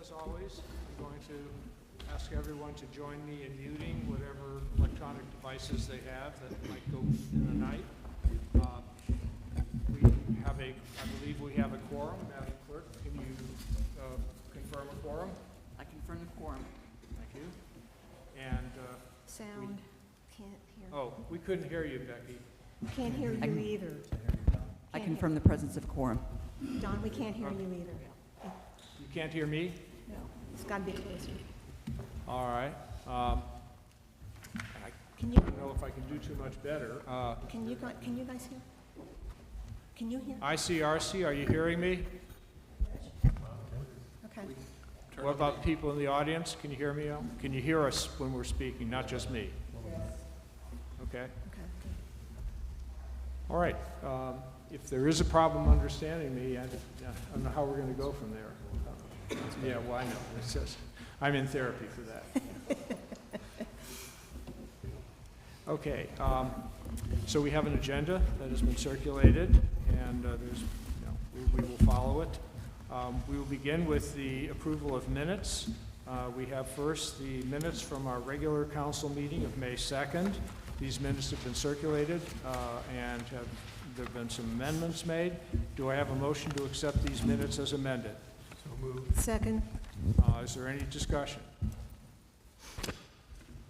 As always, I'm going to ask everyone to join me in muting whatever electronic devices they have that might go in the night. I believe we have a quorum. Madam Clerk, can you confirm a quorum? I confirm the quorum. Thank you. And Sound, can't hear. oh, we couldn't hear you, Becky. Can't hear you either. I confirm the presence of quorum. Don, we can't hear you either. You can't hear me? No, it's got to be closer. All right. Can I you, don't know if I can do too much better. can you guys hear? Can you hear? ICRC, are you hearing me? Okay. What about people in the audience? Can you hear me? Al? Can you hear us when we're speaking, not just me? Okay. Okay. All right. If there is a problem understanding me, I don't know how we're going to go from there. Yeah, well, I know. It's just, I'm in therapy for that. Okay. So we have an agenda that has been circulated, and we will follow it. We will begin with the approval of minutes. We have first the minutes from our regular council meeting of May 2nd. These minutes have been circulated, and there have been some amendments made. Do I have a motion to accept these minutes as amended? So moved. Second. Is there any discussion?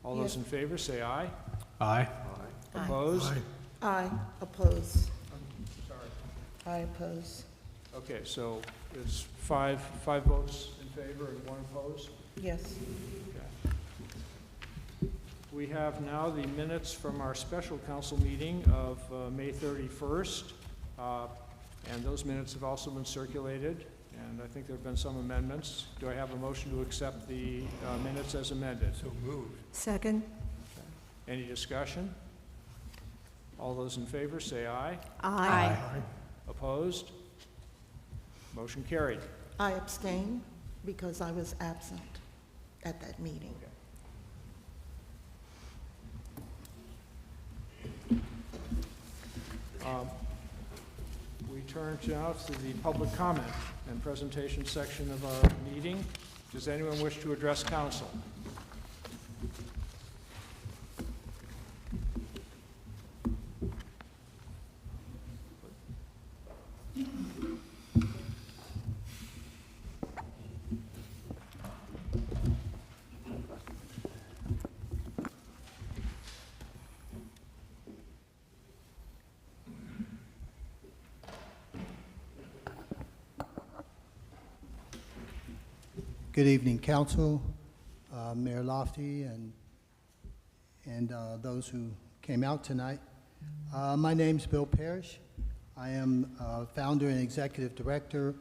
All those in favor say aye. Aye. Opposed? Aye. Oppose. Sorry. I oppose. Okay, so it's five votes in favor and one opposed? Yes. Okay. We have now the minutes from our special council meeting of May 31st, and those minutes have also been circulated, and I think there have been some amendments. Do I have a motion to accept the minutes as amended? So moved. Second. Any discussion? All those in favor say aye. Aye. Opposed? Motion carried. I abstain because I was absent at that meeting. We turn now to the public comment and presentation section of our meeting. Does anyone wish to address council? Good evening, Council, Mayor Lofty, and those who came out tonight. My name's Bill Parrish. I am founder and executive director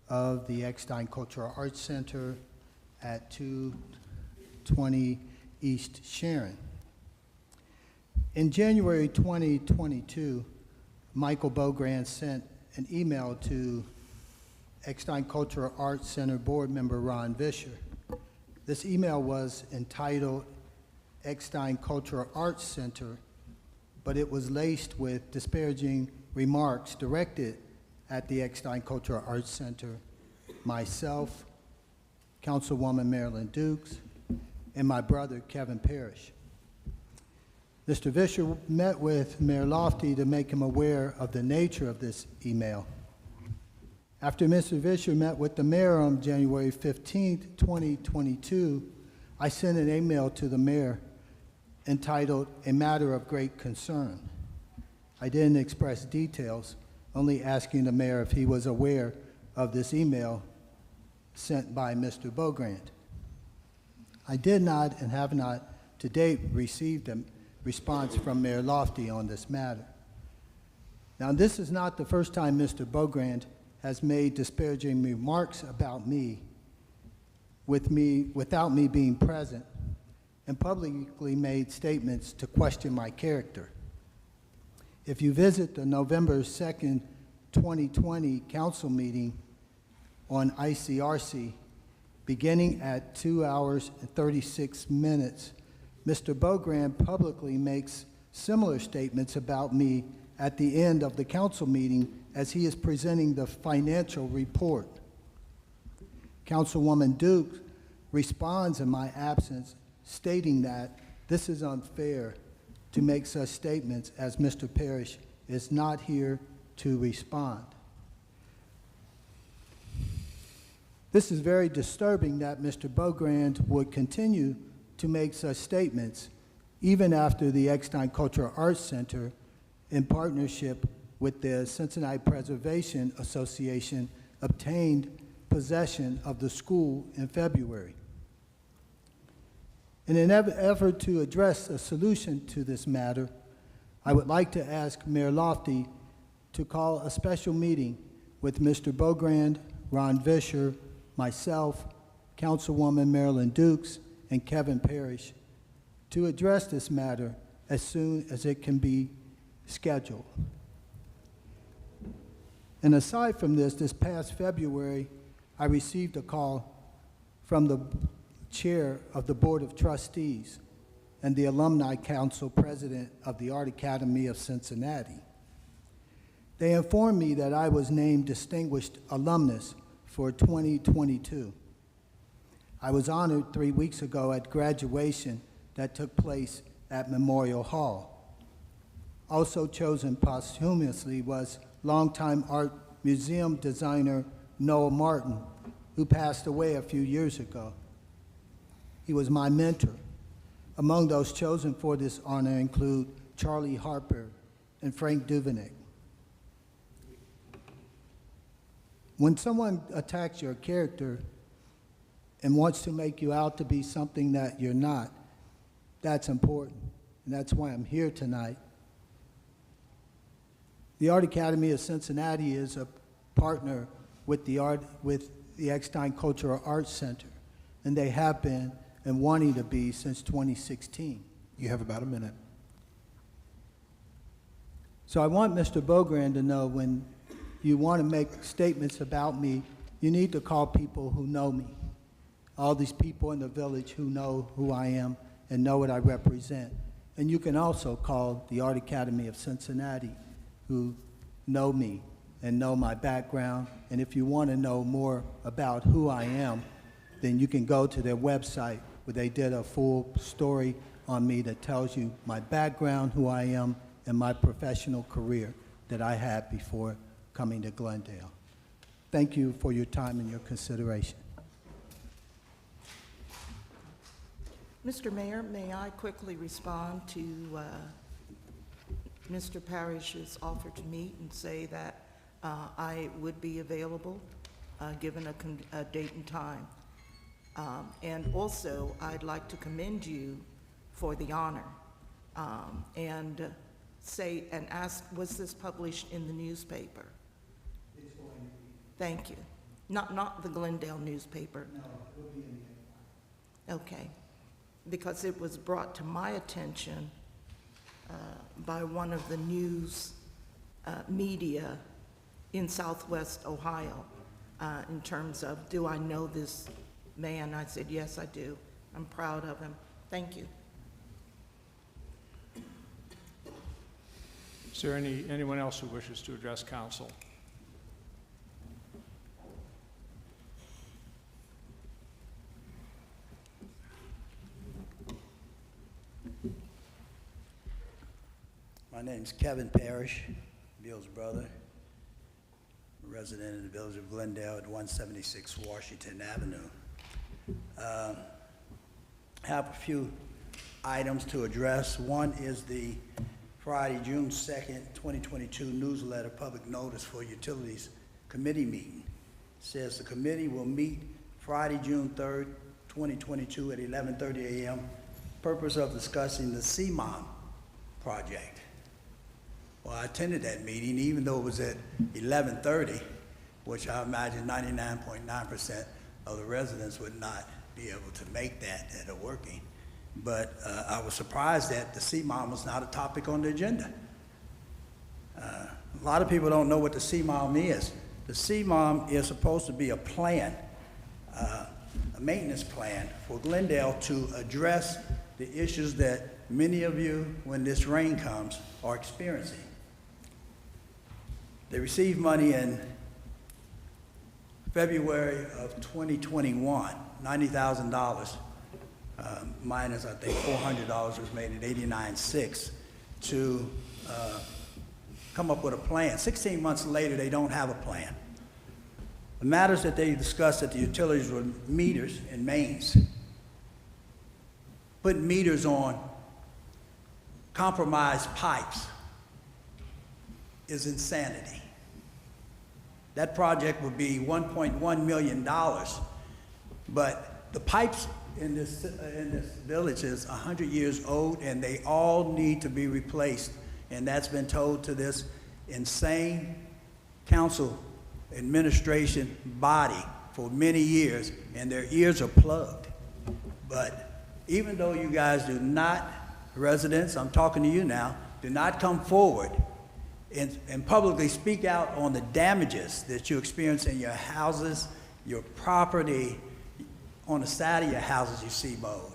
of the Eckstein Cultural Arts Center at 220 East Sharon. In January 2022, Michael Beaugrand sent an email to Eckstein Cultural Arts Center board member Ron Vischer. This email was entitled Eckstein Cultural Arts Center, but it was laced with disparaging remarks directed at the Eckstein Cultural Arts Center, myself, Councilwoman Marilyn Dukes, and my brother Kevin Parrish. Mr. Vischer met with Mayor Lofty to make him aware of the nature of this email. After Mr. Vischer met with the mayor on January 15th, 2022, I sent an email to the mayor entitled A Matter of Great Concern. I didn't express details, only asking the mayor if he was aware of this email sent by Mr. Beaugrand. I did not and have not to date received a response from Mayor Lofty on this matter. Now, this is not the first time Mr. Beaugrand has made disparaging remarks about me without me being present, and publicly made statements to question my character. If you visit the November 2nd, 2020 council meeting on ICRC, beginning at 2 hours and 36 minutes. Mr. Beaugrand publicly makes similar statements about me at the end of the council meeting as he is presenting the financial report. Councilwoman Duke responds in my absence, stating that this is unfair to make such statements as Mr. Parrish is not here to respond. This is very disturbing that Mr. Beaugrand would continue to make such statements even after the Eckstein Cultural Arts Center, in partnership with the Cincinnati Preservation Association, obtained possession of the school in February. In an effort to address a solution to this matter, I would like to ask Mayor Lofty to call a special meeting with Mr. Beaugrand, Ron Vischer, myself, Councilwoman Marilyn Dukes, and Kevin Parrish to address this matter as soon as it can be scheduled. And aside from this past February, I received a call from the chair of the Board of Trustees and the Alumni Council president of the Art Academy of Cincinnati. They informed me that I was named Distinguished Alumnus for 2022. I was honored 3 weeks ago at graduation that took place at Memorial Hall. Also chosen posthumously was longtime art museum designer Noah Martin, who passed away a few years ago. He was my mentor. Among those chosen for this honor include Charlie Harper and Frank Duveneck. When someone attacks your character and wants to make you out to be something that you're not, that's important, and that's why I'm here tonight. The Art Academy of Cincinnati is a partner with the Eckstein Cultural Arts Center, and they have been and wanting to be since 2016. You have about a minute. So I want Mr. Beaugrand to know when you want to make statements about me, you need to call people who know me. All these people in the village who know who I am and know what I represent. And you can also call the Art Academy of Cincinnati, who know me and know my background. And if you want to know more about who I am, then you can go to their website where they did a full story on me that tells you my background, who I am, and my professional career that I had before coming to Glendale. Thank you for your time and your consideration. Mr. Mayor, may I quickly respond to Mr. Parrish's offer to meet and say that I would be available given a date and time. And also, I'd like to commend you for the honor and say and ask, was this published in the newspaper? It's going to be. Thank you. Not the Glendale newspaper. No, it will be in the. Okay. Because it was brought to my attention by one of the news media in Southwest Ohio in terms of, do I know this man? I said, yes, I do. I'm proud of him. Thank you. Is there anyone else who wishes to address council? My name's Kevin Parrish, Bill's brother, a resident in the village of Glendale at 176 Washington Avenue. I have a few items to address. One is the Friday, June 2nd, 2022 newsletter public notice for Utilities Committee meeting. It says the committee will meet Friday, June 3rd, 2022 at 11:30 a.m. Purpose of discussing the CMOM project. Well, I attended that meeting, even though it was at 11:30, which I imagine 99.9% of the residents would not be able to make that are working. But I was surprised that the CMOM was not a topic on the agenda. A lot of people don't know what the CMOM is. The CMOM is supposed to be a plan, a maintenance plan for Glendale to address the issues that many of you, when this rain comes, are experiencing. They received money in February of 2021, $90,000, minus I think $400 was made at 89.6 to come up with a plan. 16 months later, they don't have a plan. The matters that they discussed at the utilities were meters and mains. Putting meters on compromised pipes is insanity. That project would be $1.1 million, but the pipes in this village is 100 years old, and they all need to be replaced. And that's been told to this insane council administration body for many years, and their ears are plugged. But even though you guys do not, residents, I'm talking to you now, do not come forward and publicly speak out on the damages that you experience in your houses, your property, on the side of your houses you see mowed.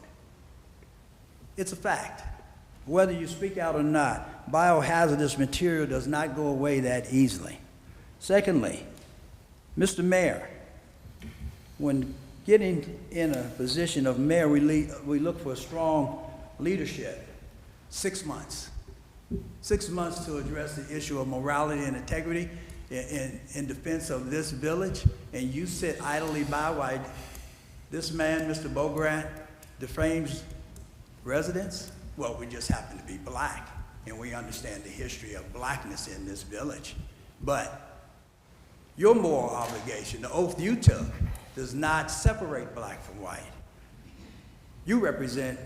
It's a fact. Whether you speak out or not, biohazardous material does not go away that easily. Secondly, Mr. Mayor, when getting in a position of mayor, we look for strong leadership. 6 months. 6 months to address the issue of morality and integrity in defense of this village, and you sit idly by while this man, Mr. Bogrant, defames residents? Well, we just happen to be black, and we understand the history of blackness in this village. But your moral obligation, the oath you took, does not separate black from white. You represent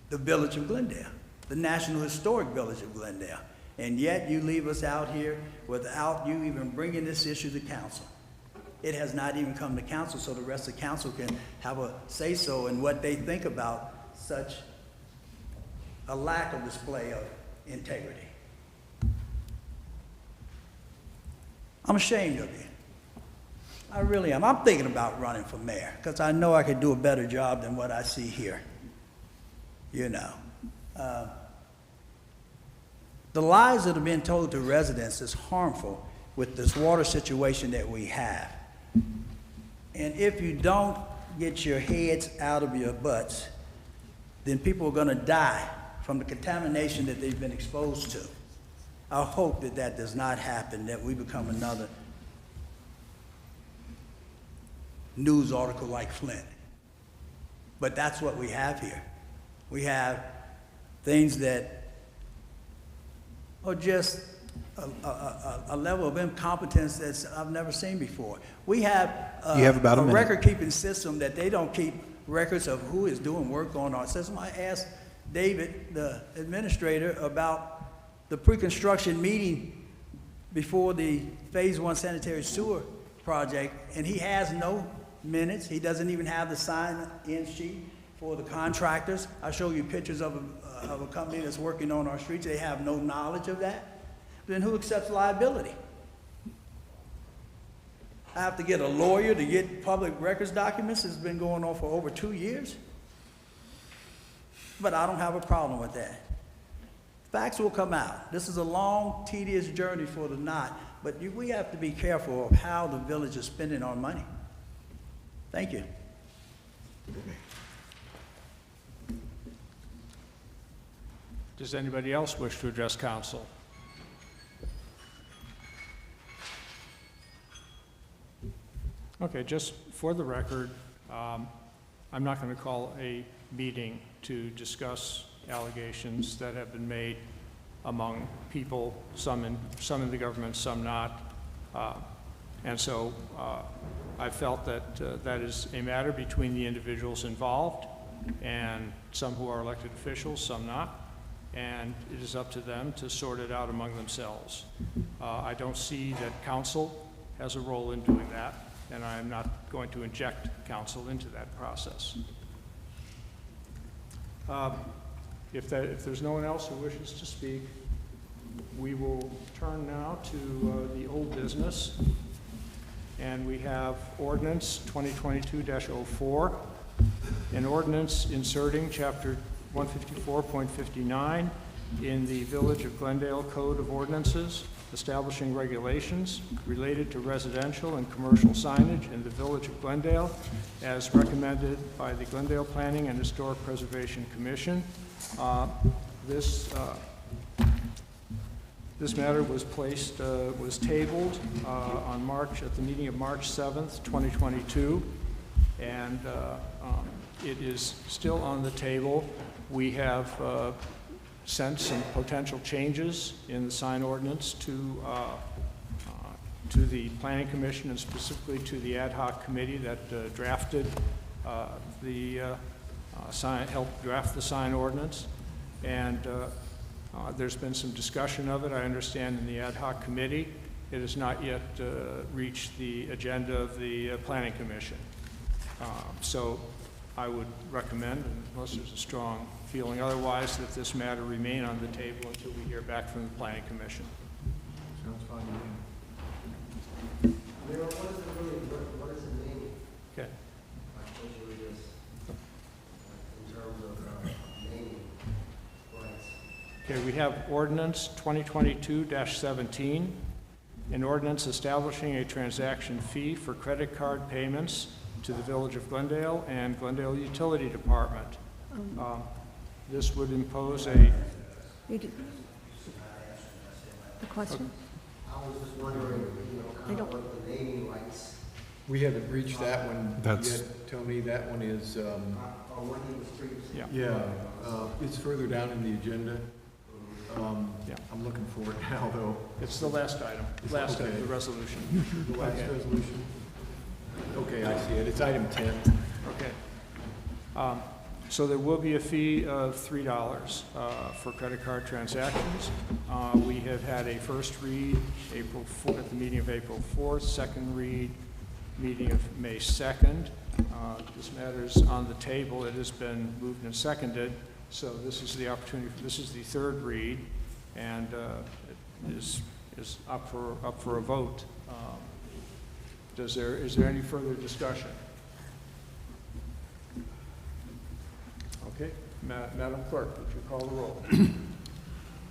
the village of Glendale, the National Historic Village of Glendale, and yet you leave us out here without you even bringing this issue to council. It has not even come to council, so the rest of council can have a say-so in what they think about such a lack of display of integrity. I'm ashamed of you. I really am. I'm thinking about running for mayor because I know I could do a better job than what I see here. You know. The lies that are being told to residents is harmful with this water situation that we have. And if you don't get your heads out of your butts, then people are going to die from the contamination that they've been exposed to. I hope that that does not happen, that we become another news article like Flint. But that's what we have here. We have things that are just a level of incompetence that I've never seen before. We have a record-keeping system that they don't keep records of who is doing work on our system. I asked David, the administrator, about the pre-construction meeting before the Phase 1 sanitary sewer project, and he has no minutes. He doesn't even have the sign-in sheet for the contractors. I show you pictures of a company that's working on our streets. They have no knowledge of that. Then who accepts liability? I have to get a lawyer to get public records documents. It's been going on for over 2 years. But I don't have a problem with that. Facts will come out. This is a long, tedious journey for the knot, but we have to be careful of how the village is spending our money. Thank you. Does anybody else wish to address council? Okay, just for the record, I'm not going to call a meeting to discuss allegations that have been made among people, some in the government, some not. And so I felt that that is a matter between the individuals involved, and some who are elected officials, some not. And it is up to them to sort it out among themselves. I don't see that council has a role in doing that, and I am not going to inject council into that process. If there's no one else who wishes to speak, we will turn now to the old business. And we have Ordinance 2022-04, an ordinance inserting Chapter 154.59 in the Village of Glendale Code of Ordinances, establishing regulations related to residential and commercial signage in the Village of Glendale as recommended by the Glendale Planning and Historic Preservation Commission. This matter was tabled at the meeting of March 7th, 2022, and it is still on the table. We have sent some potential changes in the sign ordinance to the Planning Commission and specifically to the ad hoc committee that drafted helped draft the sign ordinance. And there's been some discussion of it, I understand, in the ad hoc committee. It has not yet reached the agenda of the Planning Commission. So I would recommend, unless there's a strong feeling otherwise, that this matter remain on the table until we hear back from the Planning Commission. Sounds fine to me. Mayor, what is the name? Okay. Especially this, in terms of naming rights. Okay, we have ordinance 2022-17, an ordinance establishing a transaction fee for credit card payments to the Village of Glendale and Glendale Utility Department. This would impose a... You did- The question? I was just wondering, kind of what the naming rights, We haven't reached that one That's- yet, Tony. That one is, or what he was previously. it's further down in the agenda. Yeah. I'm looking for it now, though. It's the last item, last Okay. of the resolution. The last Okay. resolution? Okay, I see it. It's item 10. Okay. So there will be a fee of $3 for credit card transactions. We have had a first read at the meeting of April 4th, second read, meeting of May 2nd. This matter is on the table. It has been moved and seconded. So this is the opportunity. This is the third read, and it is up for a vote. Is there any further discussion? Okay, Madam Clerk, would you call the roll?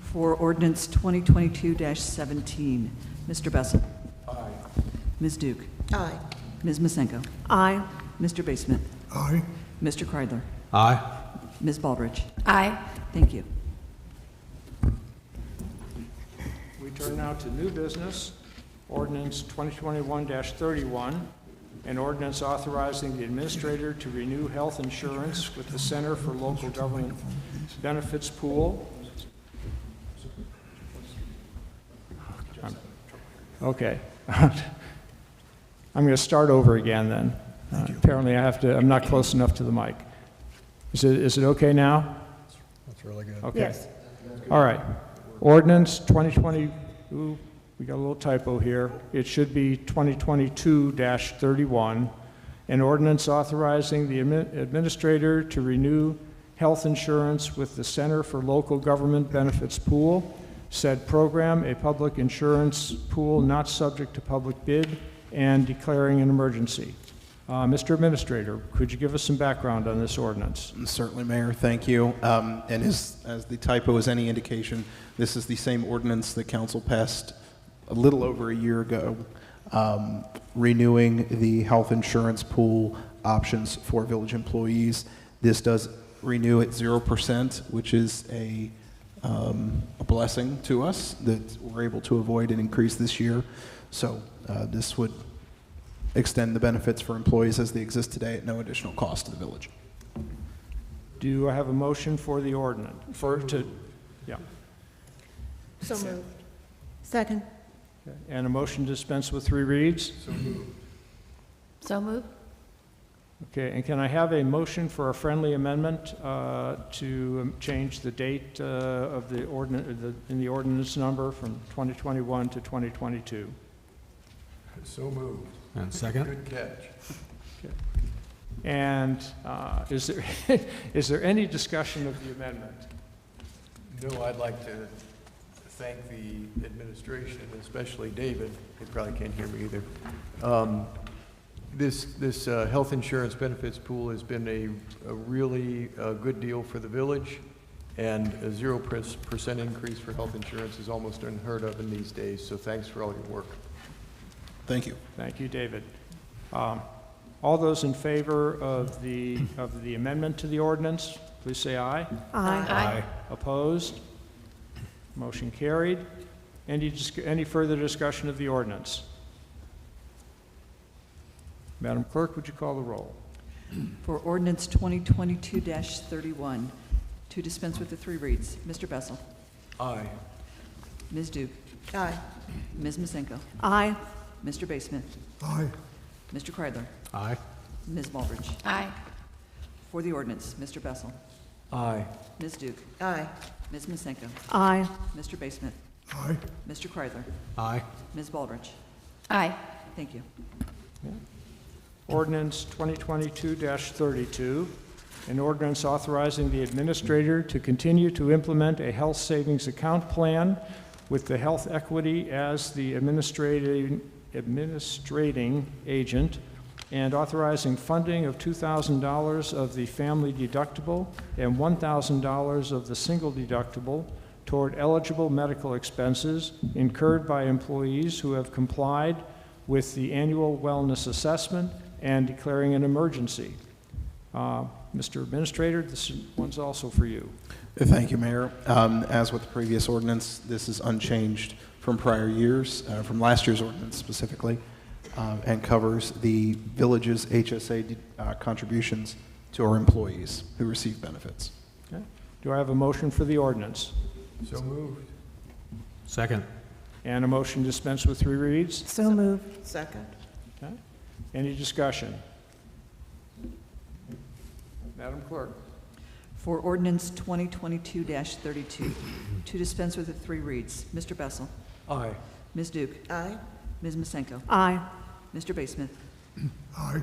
For ordinance 2022-17, Mr. Bessel. Aye. Ms. Duke. Aye. Ms. Masenko. Aye. Mr. Basement. Aye. Mr. Kreidler. Aye. Ms. Baldridge. Aye. Thank you. We turn now to new business, ordinance 2021-31, an ordinance authorizing the administrator to renew health insurance with the Center for Local Government Benefits Pool. Okay. I'm going to start over again then. Apparently I'm not close enough to the mic. Is it okay now? That's really good. Okay. Yes. All right. Ordinance 2020, ooh, we got a little typo here. It should be 2022-31, an ordinance authorizing the administrator to renew health insurance with the Center for Local Government Benefits Pool. Said program, a public insurance pool not subject to public bid, and declaring an emergency. Mr. Administrator, could you give us some background on this ordinance? Certainly, Mayor, thank you. And as the typo is any indication, this is the same ordinance that council passed a little over a year ago, renewing the health insurance pool options for village employees. This does renew at 0%, which is a blessing to us that we're able to avoid an increase this year. So this would extend the benefits for employees as they exist today at no additional cost to the village. Do I have a motion for the ordinance? Yeah. So moved. Second. Okay. And a motion to dispense with 3 reads? So moved. So moved. Okay, and can I have a motion for a friendly amendment to change the date of the ordinance, in the ordinance number from 2021 to 2022? So moved. And second? Good catch. Okay. And is there any discussion of the amendment? No, I'd like to thank the administration, especially David, he probably can't hear me either, This health insurance benefits pool has been a really good deal for the village, and a 0% increase for health insurance is almost unheard of in these days, so thanks for all your work. Thank you. Thank you, David. All those in favor of the amendment to the ordinance, please say aye. Aye. Opposed? Motion carried. Any further discussion of the ordinance? Madam Clerk, would you call the roll? For ordinance 2022-31, to dispense with the 3 reads, Mr. Bessel. Aye. Ms. Duke. Aye. Ms. Masenko. Aye. Mr. Baseman. Aye. Mr. Kreidler. Aye. Ms. Baldridge. Aye. For the ordinance, Mr. Bessel. Aye. Ms. Duke. Aye. Ms. Masenko. Aye. Mr. Baseman. Aye. Mr. Kreidler. Aye. Ms. Baldridge. Aye. Thank you. Ordinance 2022-32, an ordinance authorizing the administrator to continue to implement a health savings account plan with the Health Equity as the administrating agent, and authorizing funding of $2,000 of the family deductible and $1,000 of the single deductible toward eligible medical expenses incurred by employees who have complied with the annual wellness assessment and declaring an emergency. Mr. Administrator, this one's also for you. Thank you, Mayor. As with the previous ordinance, this is unchanged from prior years, from last year's ordinance specifically, and covers the village's HSA contributions to our employees who receive benefits. Okay. Do I have a motion for the ordinance? So moved. Second. And a motion to dispense with 3 reads? So moved. Second. Okay. Any discussion? Madam Clerk. For ordinance 2022-32, to dispense with the 3 reads, Mr. Bessel. Aye. Ms. Duke. Aye. Ms. Masenko. Aye. Mr. Baseman. Aye.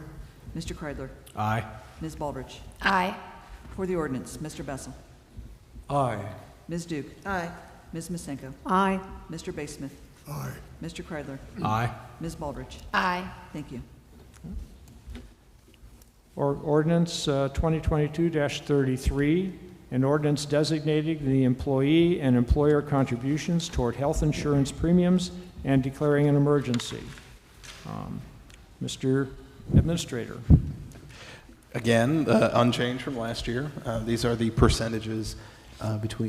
Mr. Kreidler. Aye. Ms. Baldridge. Aye. For the ordinance, Mr. Bessel. Aye. Ms. Duke. Aye. Ms. Masenko. Aye. Mr. Baseman. Aye. Mr. Kreidler. Aye. Ms. Baldridge. Aye. Thank you. Ordinance 2022-33, an ordinance designating the employee and employer contributions toward health insurance premiums and declaring an emergency. Mr. Administrator. Again, unchanged from last year. These are the percentages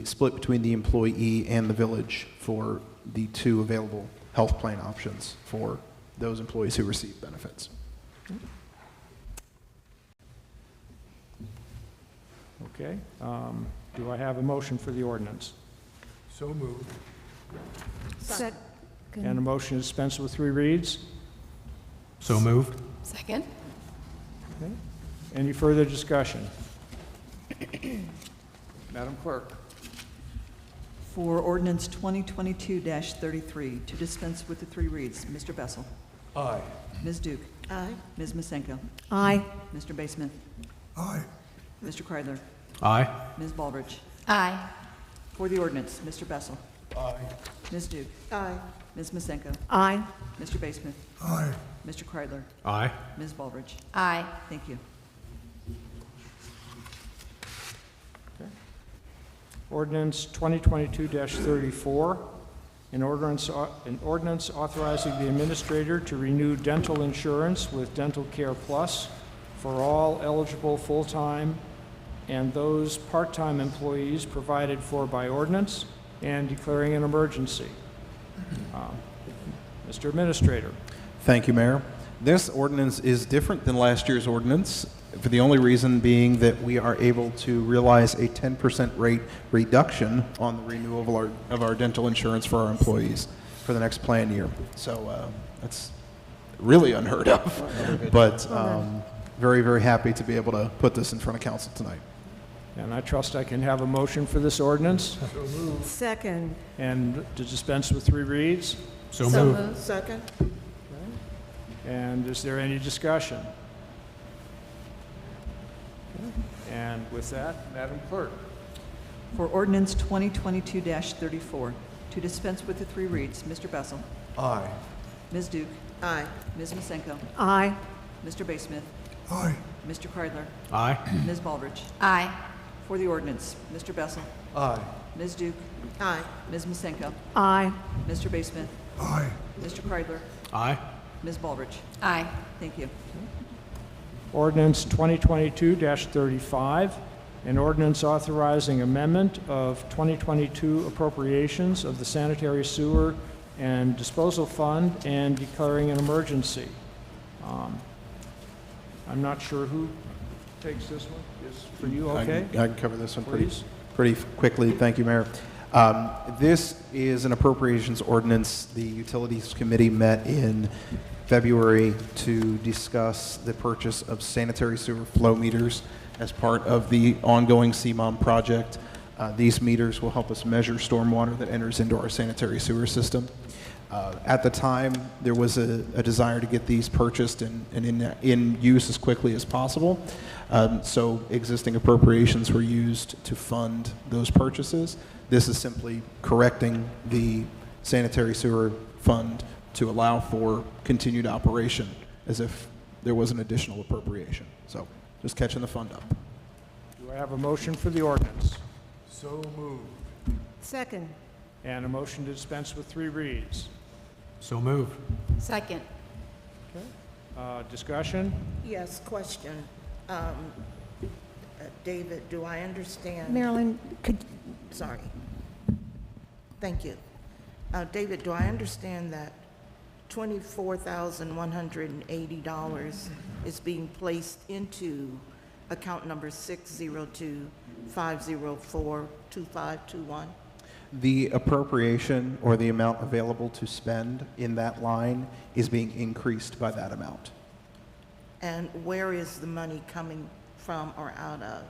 split between the employee and the village for the 2 available health plan options for those employees who receive benefits. Okay. Do I have a motion for the ordinance? So moved. Second. And a motion to dispense with 3 reads? So moved. Second. Okay. Any further discussion? Madam Clerk. For ordinance 2022-33, to dispense with the 3 reads, Mr. Bessel. Aye. Ms. Duke. Aye. Ms. Masenko. Aye. Mr. Baseman. Aye. Mr. Kreidler. Aye. Ms. Baldridge. Aye. For the ordinance, Mr. Bessel. Aye. Ms. Duke. Aye. Ms. Masenko. Aye. Mr. Baseman. Aye. Mr. Kreidler. Aye. Ms. Baldridge. Aye. Thank you. Ordinance 2022-34, an ordinance authorizing the administrator to renew dental insurance with Dental Care Plus for all eligible full-time and those part-time employees provided for by ordinance and declaring an emergency. Mr. Administrator. Thank you, Mayor. This ordinance is different than last year's ordinance, for the only reason being that we are able to realize a 10% rate reduction on the renewal of our dental insurance for our employees for the next plan year. So that's really unheard of, but very, very happy to be able to put this in front of council tonight. And I trust I can have a motion for this ordinance Second. and to dispense with 3 reads. So moved. Second. And is there any discussion? And with that, Madam Clerk. For ordinance 2022-34, to dispense with the 3 reads, Mr. Bessel. Aye. Ms. Duke. Aye. Ms. Masenko. Aye. Mr. Basemith, Aye. Mr. Kreidler, Aye. Ms. Baldridge. Aye. For the ordinance, Mr. Bessel, Aye. Ms. Duke, Aye. Ms. Masenko, Aye. Mr. Basemith, Aye. Mr. Kreidler, Aye. Ms. Baldridge. Aye. Thank you. Ordinance 2022-35, an ordinance authorizing amendment of 2022 appropriations of the sanitary sewer and disposal fund and declaring an emergency. I'm not sure who takes this one. Is for you, okay? I can cover this one Please. pretty quickly. Thank you, Mayor. This is an appropriations ordinance. The Utilities Committee met in February to discuss the purchase of sanitary sewer flow meters as part of the ongoing CMOM project. These meters will help us measure stormwater that enters into our sanitary sewer system. At the time, there was a desire to get these purchased and in use as quickly as possible. So existing appropriations were used to fund those purchases. This is simply correcting the sanitary sewer fund to allow for continued operation as if there was an additional appropriation. So just catching the fund up. Do I have a motion for the ordinance? So moved. Second. And a motion to dispense with 3 reads. So moved. Second. Discussion? Yes, question. David, do I understand? Marilyn, Sorry. Thank you. David, do I understand that $24,180 is being placed into account number 602-504-2521? The appropriation or the amount available to spend in that line is being increased by that amount. And where is the money coming from or out of?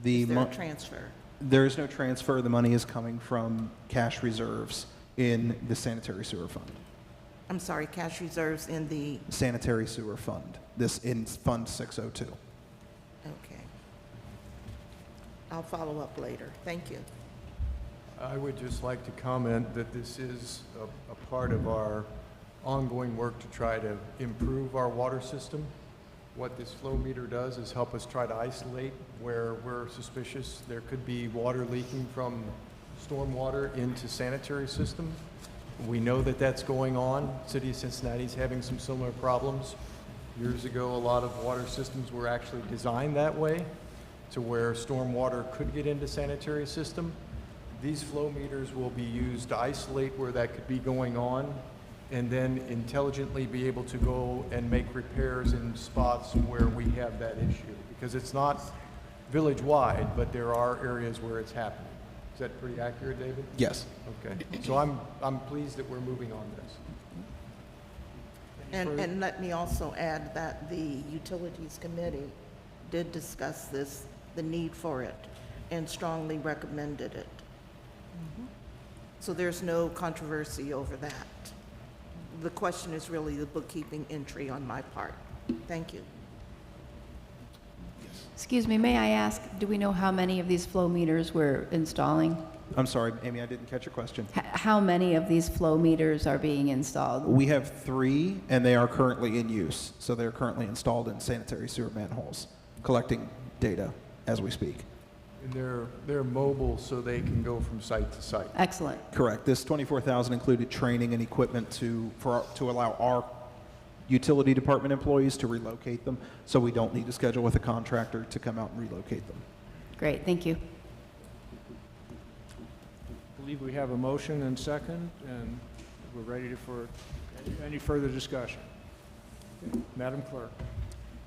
The Is there a transfer? There is no transfer. The money is coming from cash reserves in the sanitary sewer fund. I'm sorry, cash reserves in the, Sanitary sewer fund, this in Fund 602. okay. I'll follow up later. Thank you. I would just like to comment that this is a part of our ongoing work to try to improve our water system. What this flow meter does is help us try to isolate where we're suspicious there could be water leaking from stormwater into sanitary system. We know that that's going on. City of Cincinnati's having some similar problems. Years ago, a lot of water systems were actually designed that way to where stormwater could get into sanitary system. These flow meters will be used to isolate where that could be going on and then intelligently be able to go and make repairs in spots where we have that issue. Because it's not village-wide, but there are areas where it's happening. Is that pretty accurate, David? Yes. Okay. So I'm pleased that we're moving on this. And let me also add that the Utilities Committee did discuss this, the need for it, and strongly recommended it. So there's no controversy over that. The question is really the bookkeeping entry on my part. Thank you. Excuse me, may I ask, do we know how many of these flow meters we're installing? I'm sorry, Amy, I didn't catch your question. How many of these flow meters are being installed? We have 3, and they are currently in use. So they're currently installed in sanitary sewer manholes, collecting data as we speak. And they're mobile, so they can go from site to site. Excellent. Correct. This $24,000 included training and equipment to allow our utility department employees to relocate them, so we don't need to schedule with a contractor to come out and relocate them. Great, thank you. I believe we have a motion and second, and we're ready for any further discussion. Madam Clerk.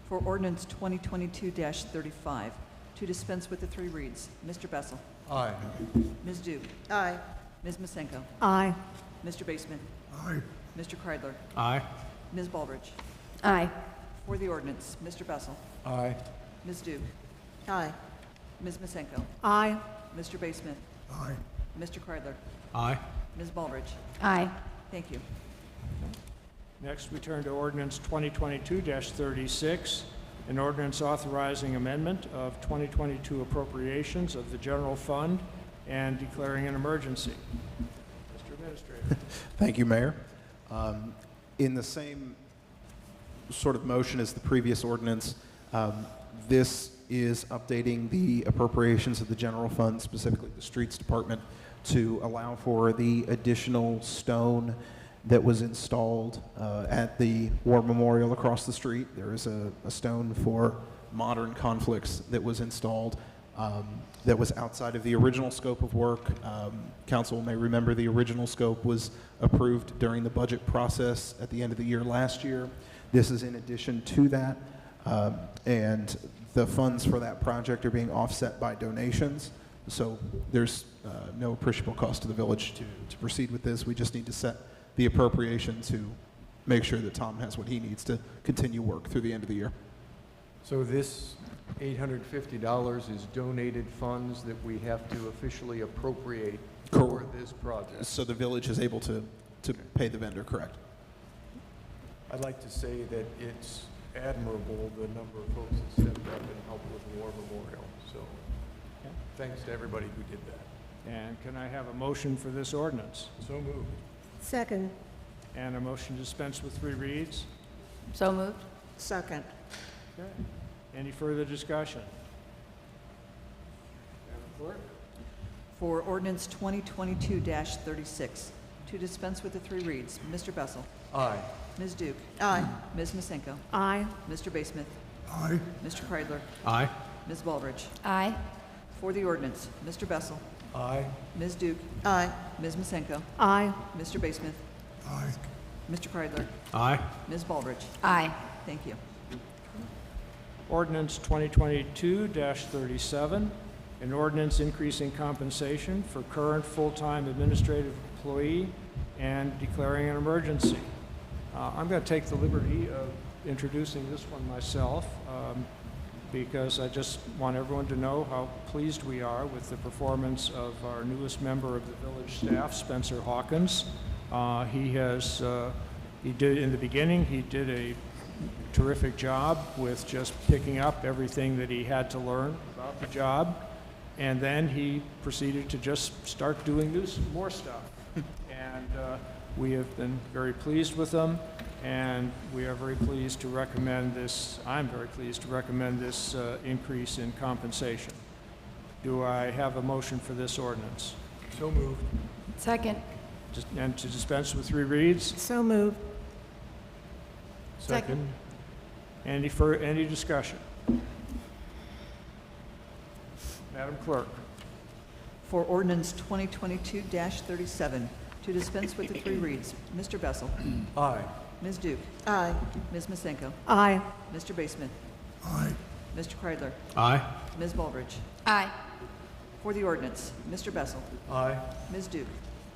For ordinance 2022-35, to dispense with the 3 reads, Mr. Bessel, Aye. Ms. Duke, Aye. Ms. Masenko, Aye. Mr. Basemith, Aye. Mr. Kreidler, Aye. Ms. Baldridge. Aye. For the ordinance, Mr. Bessel, Aye. Ms. Duke, Aye. Ms. Masenko, Aye. Mr. Basemith, Aye. Mr. Kreidler, Aye. Ms. Baldridge. Aye. Thank you. Next, we turn to ordinance 2022-36, an ordinance authorizing amendment of 2022 appropriations of the general fund and declaring an emergency. Mr. Administrator. Thank you, Mayor. In the same sort of motion as the previous ordinance. This is updating the appropriations of the general fund, specifically the streets department, to allow for the additional stone that was installed at the war memorial across the street. There is a stone for modern conflicts that was installed that was outside of the original scope of work. Council may remember the original scope was approved during the budget process at the end of the year last year. This is in addition to that, and the funds for that project are being offset by donations. So there's no appreciable cost to the village to proceed with this. We just need to set the appropriation to make sure that Tom has what he needs to continue work through the end of the year. So this $850 is donated funds that we have to officially appropriate for this project. So the village is able to pay the vendor, correct? I'd like to say that it's admirable, the number of folks that stepped up and helped with the war memorial. So thanks to everybody who did that. And can I have a motion for this ordinance? So moved. Second. And a motion to dispense with 3 reads? So moved. Second. Okay. Any further discussion? Madam Clerk? For ordinance 2022-36, to dispense with the 3 reads, Mr. Bessel. Aye. Ms. Duke. Aye. Ms. Masenko. Aye. Mr. Basemith. Aye. Mr. Kreidler. Aye. Ms. Baldridge. Aye. For the ordinance, Mr. Bessel. Aye. Ms. Duke. Aye. Ms. Masenko. Aye. Mr. Basemith. Aye. Mr. Kreidler. Aye. Ms. Baldridge. Aye. Thank you. Ordinance 2022-37, an ordinance increasing compensation for current full-time administrative employee and declaring an emergency. I'm going to take the liberty of introducing this one myself because I just want everyone to know how pleased we are with the performance of our newest member of the village staff, Spencer Hawkins. He did in the beginning, he did a terrific job with just picking up everything that he had to learn about the job, and then he proceeded to just start doing more stuff. And we have been very pleased with him, and we are very pleased to recommend this. I'm very pleased to recommend this increase in compensation. Do I have a motion for this ordinance? So moved. Second. And to dispense with 3 reads? So moved. Second. Any discussion? Madam Clerk? For ordinance 2022-37, to dispense with the 3 reads, Mr. Bessel. Aye. Ms. Duke. Aye. Ms. Masenko. Aye. Mr. Basemith. Aye. Mr. Kreidler. Aye. Ms. Baldridge. Aye. For the ordinance, Mr. Bessel. Aye. Ms. Duke.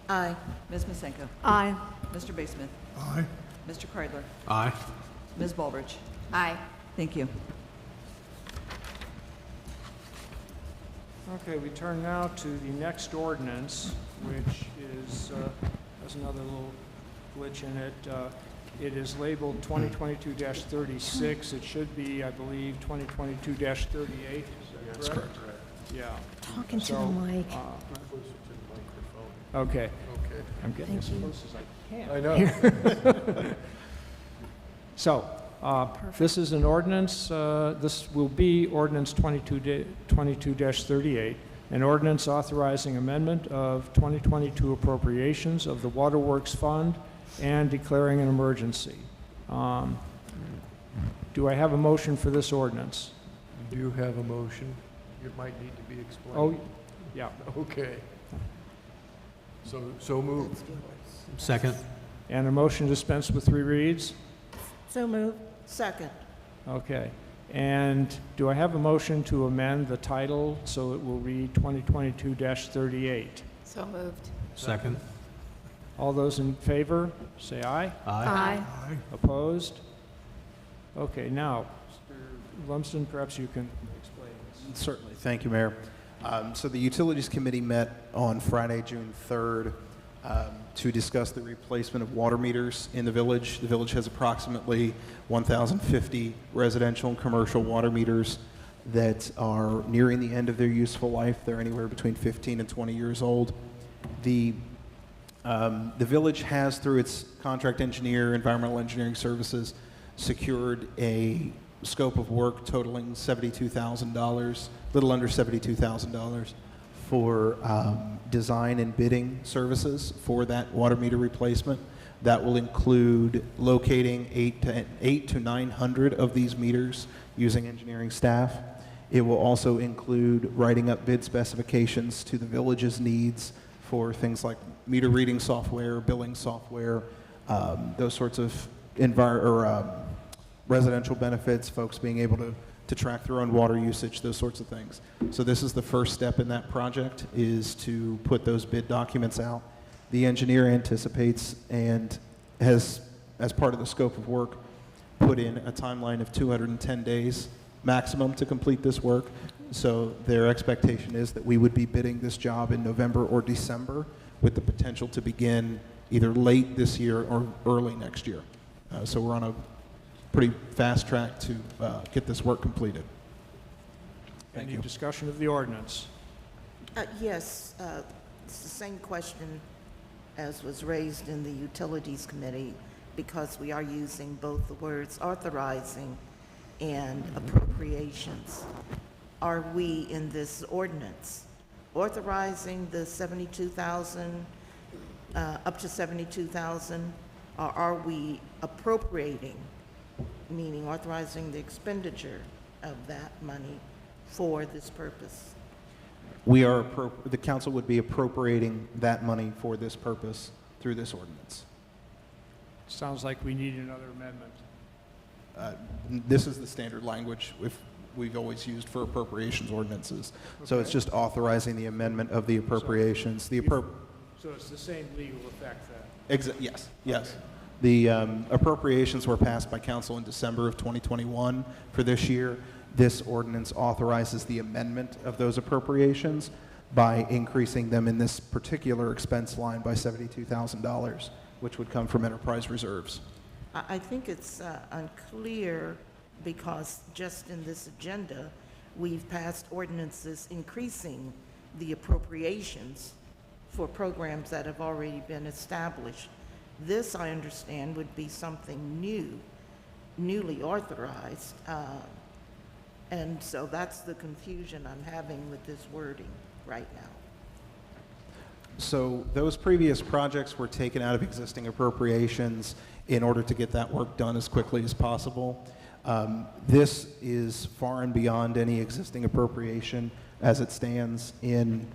Aye. Ms. Masenko. Aye. Mr. Basemith. Aye. Mr. Kreidler. Aye. Ms. Baldridge. Aye. Thank you. Okay, we turn now to the next ordinance, which is, has another little glitch in it. It is labeled 2022-36. It should be, I believe, 2022-38. Is that That's correct? Yeah. Talking to So, the mic. Closer to the microphone. Okay, Okay. I'm getting as Thank you. close as I can. I know. So, this is an ordinance, this will be ordinance 22-38, an ordinance authorizing amendment of 2022 appropriations of the Waterworks Fund and declaring an emergency. Do I have a motion for this ordinance? You do have a motion. It might need to be explained. Oh, yeah. Okay. So moved. Second. And a motion to dispense with 3 reads? So moved. Second. Okay. And do I have a motion to amend the title so it will read 2022-38? So moved. Second. All those in favor, say aye. Aye. Aye. Opposed? Okay, now, Mr. Lumsden, perhaps you can explain this. Certainly. Thank you, Mayor. So the Utilities Committee met on Friday, June 3rd, to discuss the replacement of water meters in the village. The village has approximately 1,050 residential and commercial water meters that are nearing the end of their useful life. They're anywhere between 15 and 20 years old. The village has, through its contract engineer, environmental engineering services, secured a scope of work totaling $72,000, little under $72,000 for design and bidding services for that water meter replacement. That will include locating 8 to 900 of these meters using engineering staff. It will also include writing up bid specifications to the village's needs for things like meter reading software, billing software, those sorts of residential benefits, folks being able to track their own water usage, those sorts of things. So this is the first step in that project, is to put those bid documents out. The engineer anticipates and has, as part of the scope of work, put in a timeline of 210 days maximum to complete this work. So their expectation is that we would be bidding this job in November or December, with the potential to begin either late this year or early next year. So we're on a pretty fast track to get this work completed. Thank Any you. discussion of the ordinance? Yes, it's the same question as was raised in the Utilities Committee, because we are using both the words authorizing and appropriations. Are we in this ordinance authorizing the 72,000, up to 72,000, or are we appropriating, meaning authorizing the expenditure of that money for this purpose? We are, the council would be appropriating that money for this purpose through this ordinance. Sounds like we need another amendment. This is the standard language we've always used for appropriations ordinances. So it's just authorizing the amendment of the appropriations. So it's the same legal effect then? Yes, yes. Okay. The appropriations were passed by council in December of 2021 for this year. This ordinance authorizes the amendment of those appropriations by increasing them in this particular expense line by $72,000, which would come from enterprise reserves. I think it's unclear, because just in this agenda, we've passed ordinances increasing the appropriations for programs that have already been established. This, I understand, would be something new, newly authorized, and so that's the confusion I'm having with this wording right now. So those previous projects were taken out of existing appropriations in order to get that work done as quickly as possible. This is far and beyond any existing appropriation as it stands in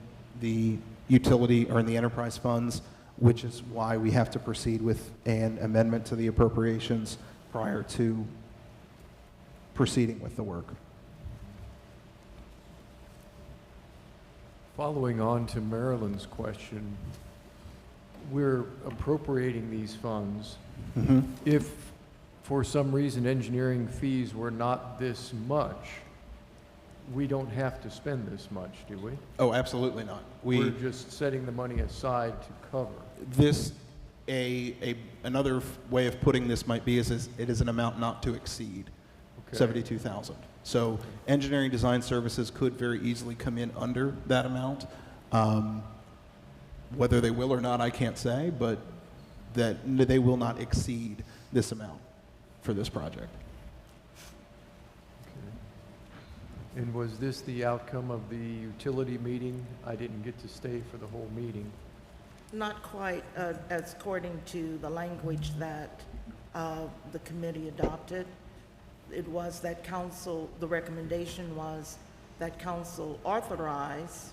the utility or in the enterprise funds, which is why we have to proceed with an amendment to the appropriations prior to proceeding with the work. Following on to Marilyn's question, we're appropriating these funds. Mm-hmm. If for some reason engineering fees were not this much, we don't have to spend this much, do we? Oh, absolutely not. We're just setting the money aside to cover. This, another way of putting this might be is it is an amount not to exceed Okay. 72,000. So engineering design services could very easily come in under that amount. Whether they will or not, I can't say, but that they will not exceed this amount for this project. Okay. And was this the outcome of the utility meeting? I didn't get to stay for the whole meeting. Not quite, as according to the language that the committee adopted. It was that council, the recommendation was that council authorize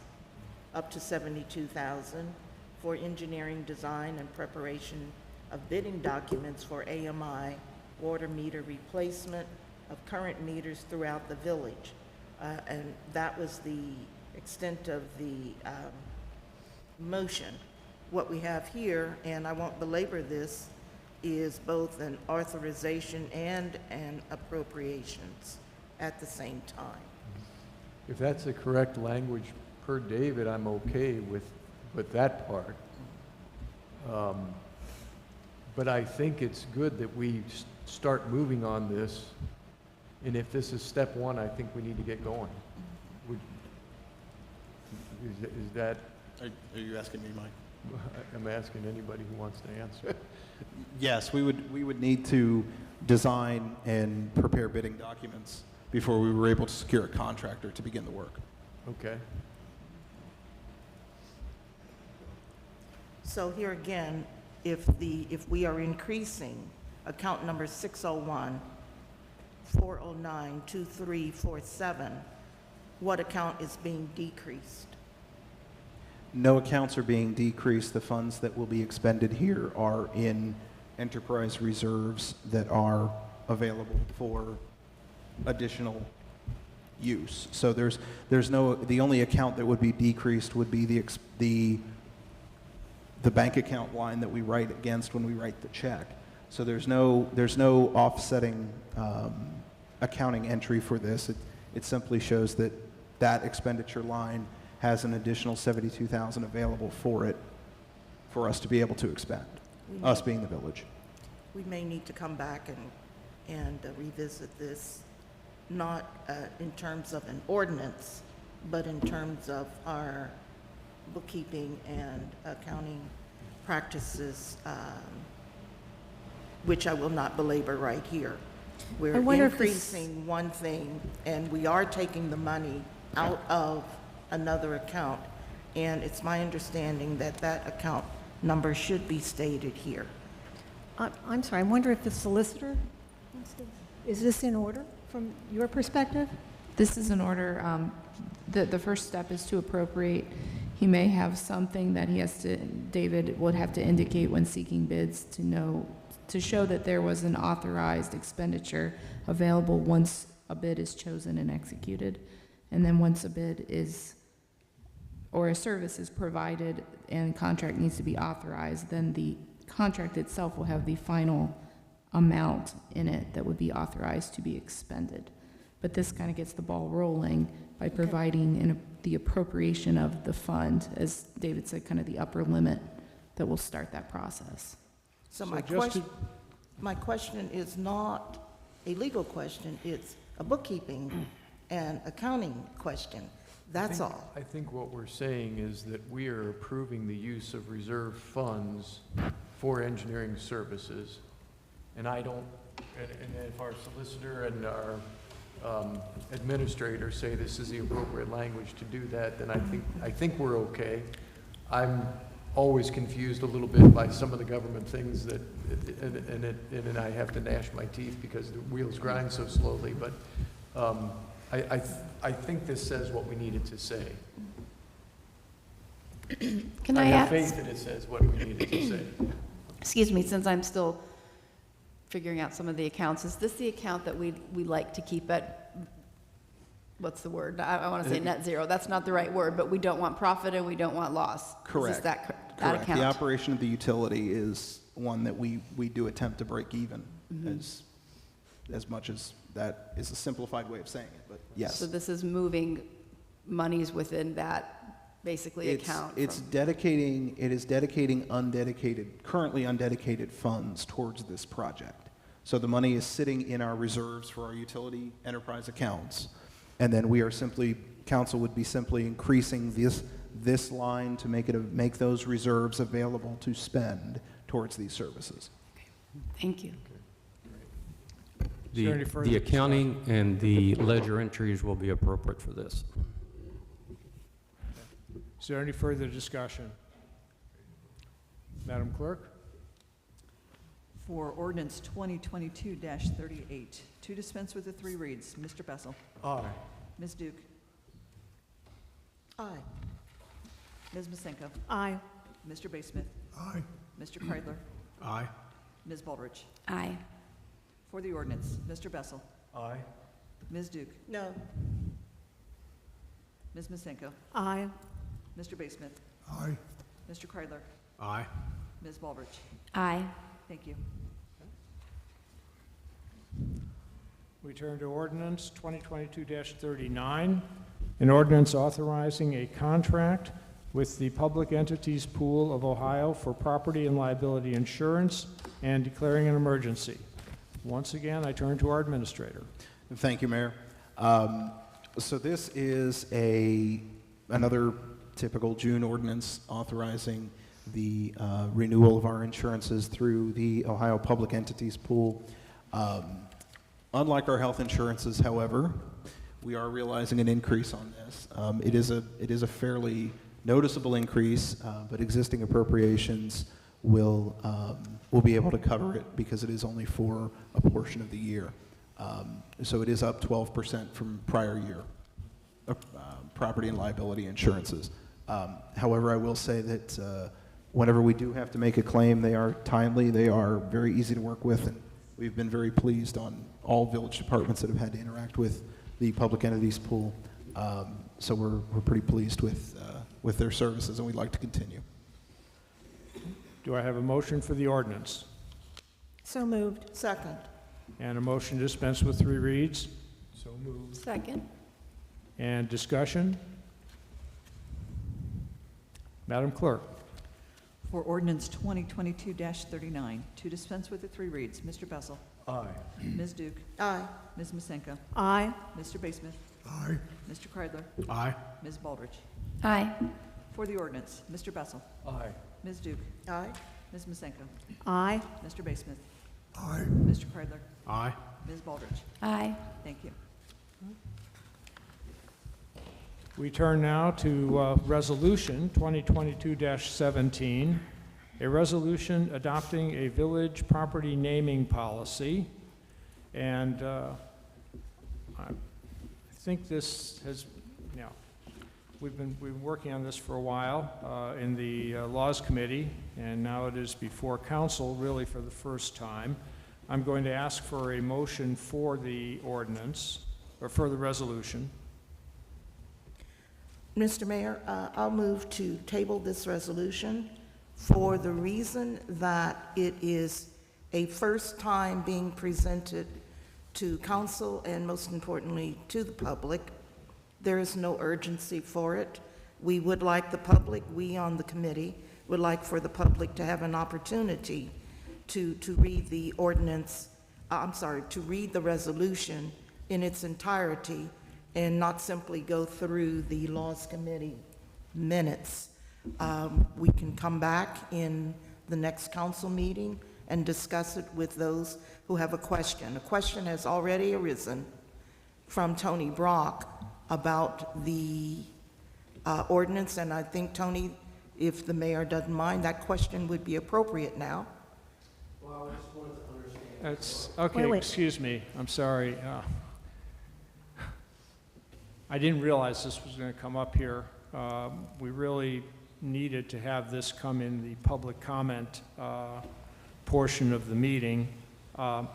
up to 72,000 for engineering design and preparation of bidding documents for AMI water meter replacement of current meters throughout the village. And that was the extent of the motion. What we have here, and I won't belabor this, is both an authorization and an appropriations at the same time. If that's the correct language per David, I'm okay with that part. But I think it's good that we start moving on this, and if this is step one, I think we need to get going. Is that? Are you asking me, Mike? I'm asking anybody who wants to answer. Yes, we would need to design and prepare bidding documents before we were able to secure a contractor to begin the work. Okay. So here again, if we are increasing account number 601-409-2347, what account is being decreased? No accounts are being decreased. The funds that will be expended here are in enterprise reserves that are available for additional use. So there's no, the only account that would be decreased would be the bank account line that we write against when we write the check. So there's no offsetting accounting entry for this. It simply shows that that expenditure line has an additional $72,000 available for it, for us to be able to expend, us being the village. We may need to come back and revisit this, not in terms of an ordinance, but in terms of our bookkeeping and accounting practices, which I will not belabor right here. We're increasing one thing, and we are taking the money out of another account, and it's my understanding that that account number should be stated here. I'm sorry, I wonder if the solicitor, is this in order from your perspective? This is in order. The first step is to appropriate. He may have something that he has to, David would have to indicate when seeking bids to show that there was an authorized expenditure available once a bid is chosen and executed. And then once a bid is, or a service is provided and contract needs to be authorized, then the contract itself will have the final amount in it that would be authorized to be expended. But this kind of gets the ball rolling by providing the appropriation of the fund, as David said, kind of the upper limit that will start that process. So my question is not a legal question, it's a bookkeeping and accounting question. That's all. I think what we're saying is that we are approving the use of reserve funds for engineering services. And I don't, and if our solicitor and our administrator say this is the appropriate language to do that, then I think we're okay. I'm always confused a little bit by some of the government things that, and I have to gnash my teeth because the wheels grind so slowly, but I think this says what we needed to say. Can I I have ask? faith that it says what we needed to say. Excuse me, since I'm still figuring out some of the accounts, is this the account that we like to keep at, what's the word? I want to say net zero. That's not the right word, but we don't want profit and we don't want loss. Correct. Is this that Correct. account? The operation of the utility is one that we do attempt to break even, as much as that is a simplified way of saying it, but yes. So this is moving monies within that basically account? It is dedicating currently undedicated funds towards this project. So the money is sitting in our reserves for our utility enterprise accounts. And then we are simply, council would be simply increasing this line to make those reserves available to spend towards these services. Okay. Thank you. Is there any further The accounting and the ledger entries will be appropriate for this. Is there any further discussion? Madam Clerk? For ordinance 2022-38, to dispense with the three reads, Mr. Bessel. Aye. Ms. Duke. Aye. Ms. Masenko. Aye. Mr. Basemith. Aye. Mr. Kreidler. Aye. Ms. Baldridge. Aye. For the ordinance, Mr. Bessel. Aye. Ms. Duke. No. Ms. Masenko. Aye. Mr. Basemith. Aye. Mr. Kreidler. Aye. Ms. Baldridge. Aye. Thank you. We turn to ordinance 2022-39, an ordinance authorizing a contract with the Public Entities Pool of Ohio for property and liability insurance and declaring an emergency. Once again, I turn to our administrator. Thank you, Mayor. So this is another typical June ordinance authorizing the renewal of our insurances through the Ohio Public Entities Pool. Unlike our health insurances, however, we are realizing an increase on this. It is a fairly noticeable increase, but existing appropriations will be able to cover it because it is only for a portion of the year. So it is up 12% from prior year, property and liability insurances. However, I will say that whenever we do have to make a claim, they are timely, they are very easy to work with, and we've been very pleased on all village departments that have had to interact with the public entities pool. So we're pretty pleased with their services, and we'd like to continue. Do I have a motion for the ordinance? So moved. Second. And a motion to dispense with 3 reads? So moved. Second. And discussion? Madam Clerk? For ordinance 2022-39, to dispense with the 3 reads, Mr. Bessel. Aye. Ms. Duke. Aye. Ms. Masenko. Aye. Mr. Basemuth. Aye. Mr. Kreidler. Aye. Ms. Baldridge. Aye. For the ordinance, Mr. Bessel. Aye. Ms. Duke. Aye. Ms. Masenko. Aye. Mr. Basemuth. Aye. Mr. Kreidler. Aye. Ms. Baldridge. Aye. Thank you. We turn now to Resolution 2022-17, a resolution adopting a village property naming policy. And I think this has, we've been working on this for a while in the Laws Committee, and now it is before Council really for the first time. I'm going to ask for a motion for the ordinance, or for the resolution. Mr. Mayor, I'll move to table this resolution for the reason that it is a first time being presented to council and most importantly to the public. There is no urgency for it. We would like the public, we on the committee, would like for the public to have an opportunity to read the ordinance, to read the resolution in its entirety and not simply go through the Laws Committee minutes. We can come back in the next council meeting and discuss it with those who have a question. A question has already arisen from Tony Brock about the ordinance, and I think, Tony, if the mayor doesn't mind, that question would be appropriate now. Well, I just wanted to understand. That's, okay, Wait. excuse me, I'm sorry. I didn't realize this was going to come up here. We really needed to have this come in the public comment portion of the meeting. First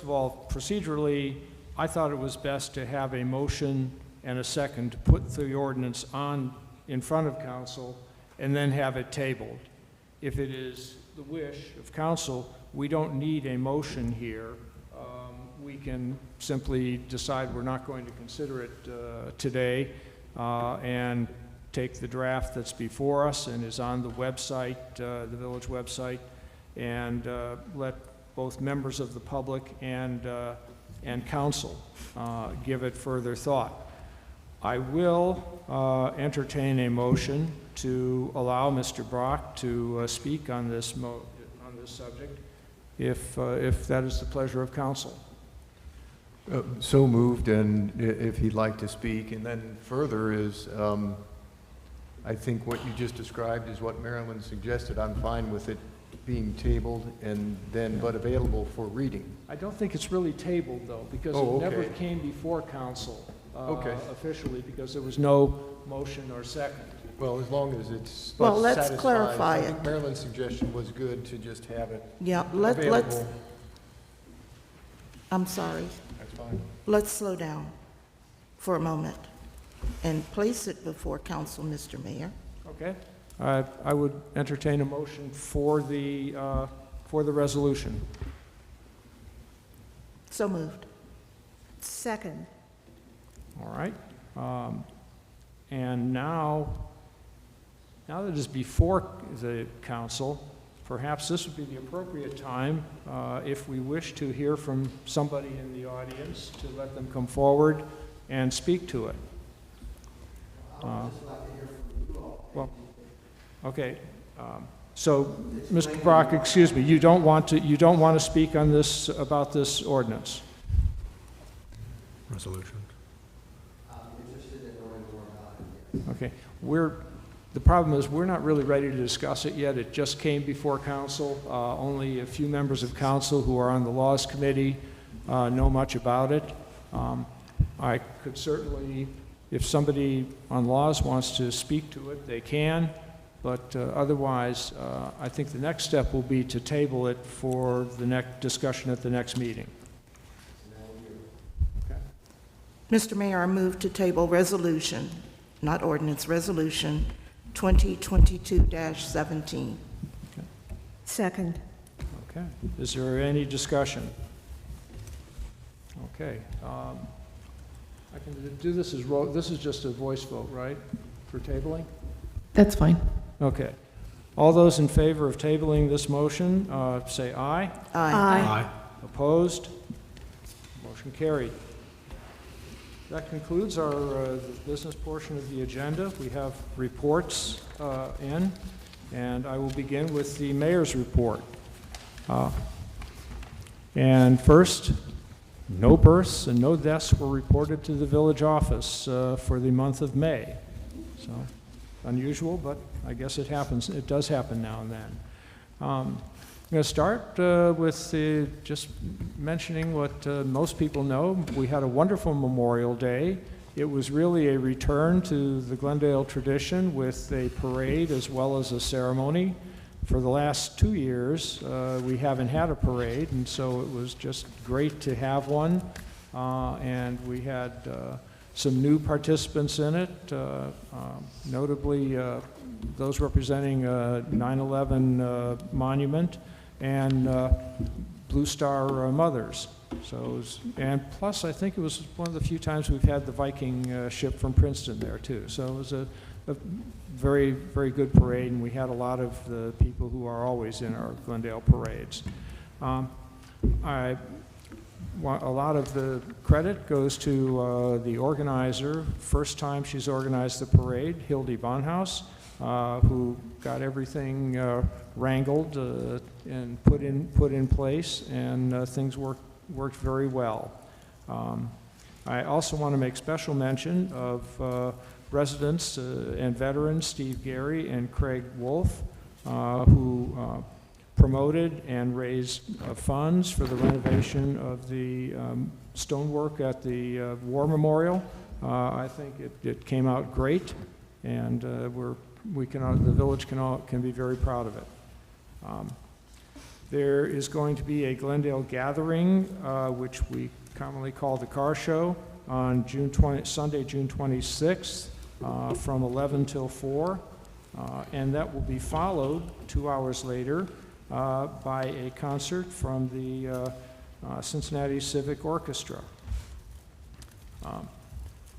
of all, procedurally, I thought it was best to have a motion and a second to put the ordinance on in front of council and then have it tabled. If it is the wish of council, we don't need a motion here. We can simply decide we're not going to consider it today and take the draft that's before us and is on the website, the village website, and let both members of the public and council give it further thought. I will entertain a motion to allow Mr. Brock to speak on this subject, if that is the pleasure of council. So moved, and if he'd like to speak. And then further is, I think what you just described is what Marilyn suggested. I'm fine with it being tabled and then, but available for reading. I don't think it's really tabled, though, because Oh, it never okay. came before council Okay. officially, because there was no motion or second. Well, as long as it's Well, let's satisfied. clarify I think it. Marilyn's suggestion was good to just have it Yeah, available. I'm sorry. That's fine. Let's slow down for a moment and place it before council, Mr. Mayor. Okay? I would entertain a motion for the resolution. So moved. Second. All right. And now that it's before the council, perhaps this would be the appropriate time, if we wish to hear from somebody in the audience, to let them come forward and speak to it. I would just like to hear from you all. Well, okay. So, Mr. Brock, excuse me, you don't want to speak on this, about this ordinance? Resolution. I'm interested in knowing more about it, yes. Okay, the problem is, we're not really ready to discuss it yet. It just came before council. Only a few members of council who are on the laws committee know much about it. I could certainly, if somebody on laws wants to speak to it, they can, but otherwise, I think the next step will be to table it for the next discussion at the next meeting. Okay. Mr. Mayor, I move to table resolution, not ordinance, resolution 2022-17. Second. Okay. Is there any discussion? Okay. I can do this as this is just a voice vote, right, for tabling? That's fine. Okay. All those in favor of tabling this motion, say aye. Aye. Opposed? Motion carried. That concludes our business portion of the agenda. We have reports in, and I will begin with the mayor's report. And first, no births and no deaths were reported to the village office for the month of May. So, unusual, but I guess it happens. It does happen now and then. I'm going to start with just mentioning what most people know. We had a wonderful Memorial Day. It was really a return to the Glendale tradition with a parade as well as a ceremony. For the last 2 years, we haven't had a parade, and so it was just great to have one. And we had some new participants in it, notably those representing 9/11 Monument and Blue Star Mothers. So it was, and plus I think it was one of the few times we've had the Viking ship from Princeton there too. So it was a very, very good parade, and we had a lot of the people who are always in our Glendale parades. A lot of the credit goes to the organizer. First time she's organized the parade, Hildy Bonhaus, who got everything wrangled and put in place, and things worked very well. I also want to make special mention of residents and veterans Steve Gary and Craig Wolf, who promoted and raised funds for the renovation of the stonework at the War Memorial. I think it came out great, and the village can be very proud of it. There is going to be a Glendale gathering, which we commonly call the car show, on Sunday, June 26th, from 11 till 4, and that will be followed 2 hours later by a concert from the Cincinnati Civic Orchestra.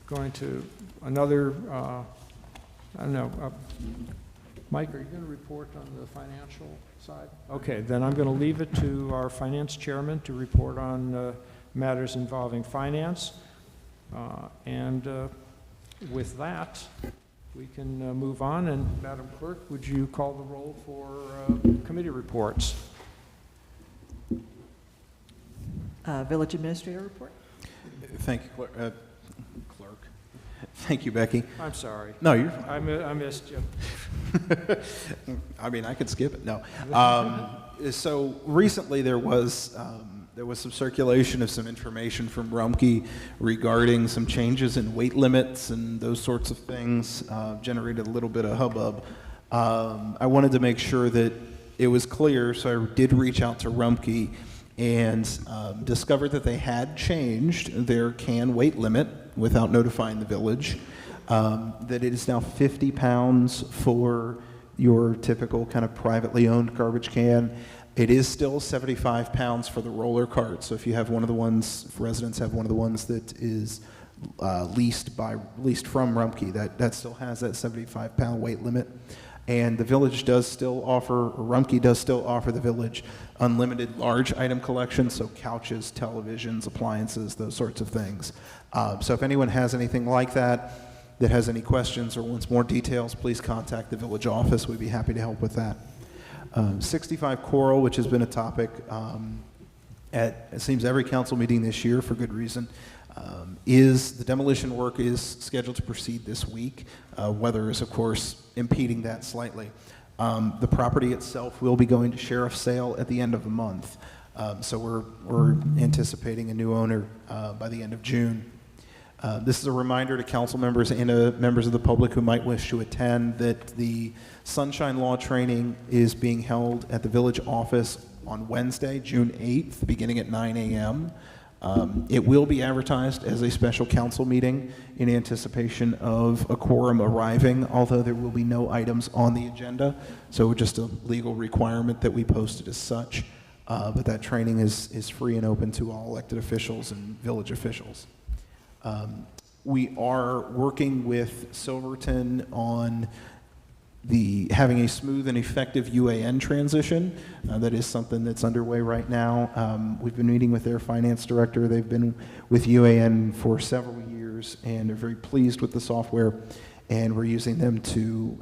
Going to another, I don't know, Mike, are you going to report on the financial side? Okay, then I'm going to leave it to our finance chairman to report on matters involving finance. With that, we can move on, and Madam Clerk, would you call the roll for committee reports? Village Administrator report. Thank you, Clerk. Thank you, Becky. I'm sorry. No, you're fine. I missed you. I mean, I could skip it. No. So recently there was some circulation of some information from Rumpke regarding some changes in weight limits and those sorts of things. Generated a little bit of hubbub. I wanted to make sure that it was clear, so I did reach out to Rumpke and discovered that they had changed their can weight limit without notifying the village. That it is now 50 pounds for your typical kind of privately owned garbage can. It is still 75 pounds for the roller cart. So if you have one of the ones, if residents have one of the ones that is leased from Rumpke, that still has that 75-pound weight limit. And the village does still offer, or Rumpke does still offer the village unlimited large item collection, so couches, televisions, appliances, those sorts of things. So if anyone has anything like that has any questions or wants more details, please contact the village office. We'd be happy to help with that. 65 Coral, which has been a topic at, it seems, every council meeting this year for good reason, is the demolition work is scheduled to proceed this week. Weather is, of course, impeding that slightly. The property itself will be going to sheriff's sale at the end of the month. So we're anticipating a new owner by the end of June. This is a reminder to council members and members of the public who might wish to attend that the Sunshine Law training is being held at the village office on Wednesday, June 8th, beginning at 9 a.m. It will be advertised as a special council meeting in anticipation of a quorum arriving, although there will be no items on the agenda. So just a legal requirement that we post it as such. But that training is free and open to all elected officials and village officials. We are working with Silverton on having a smooth and effective UAN transition. That is something that's underway right now. We've been meeting with their finance director. They've been with UAN for several years and are very pleased with the software, and we're using them to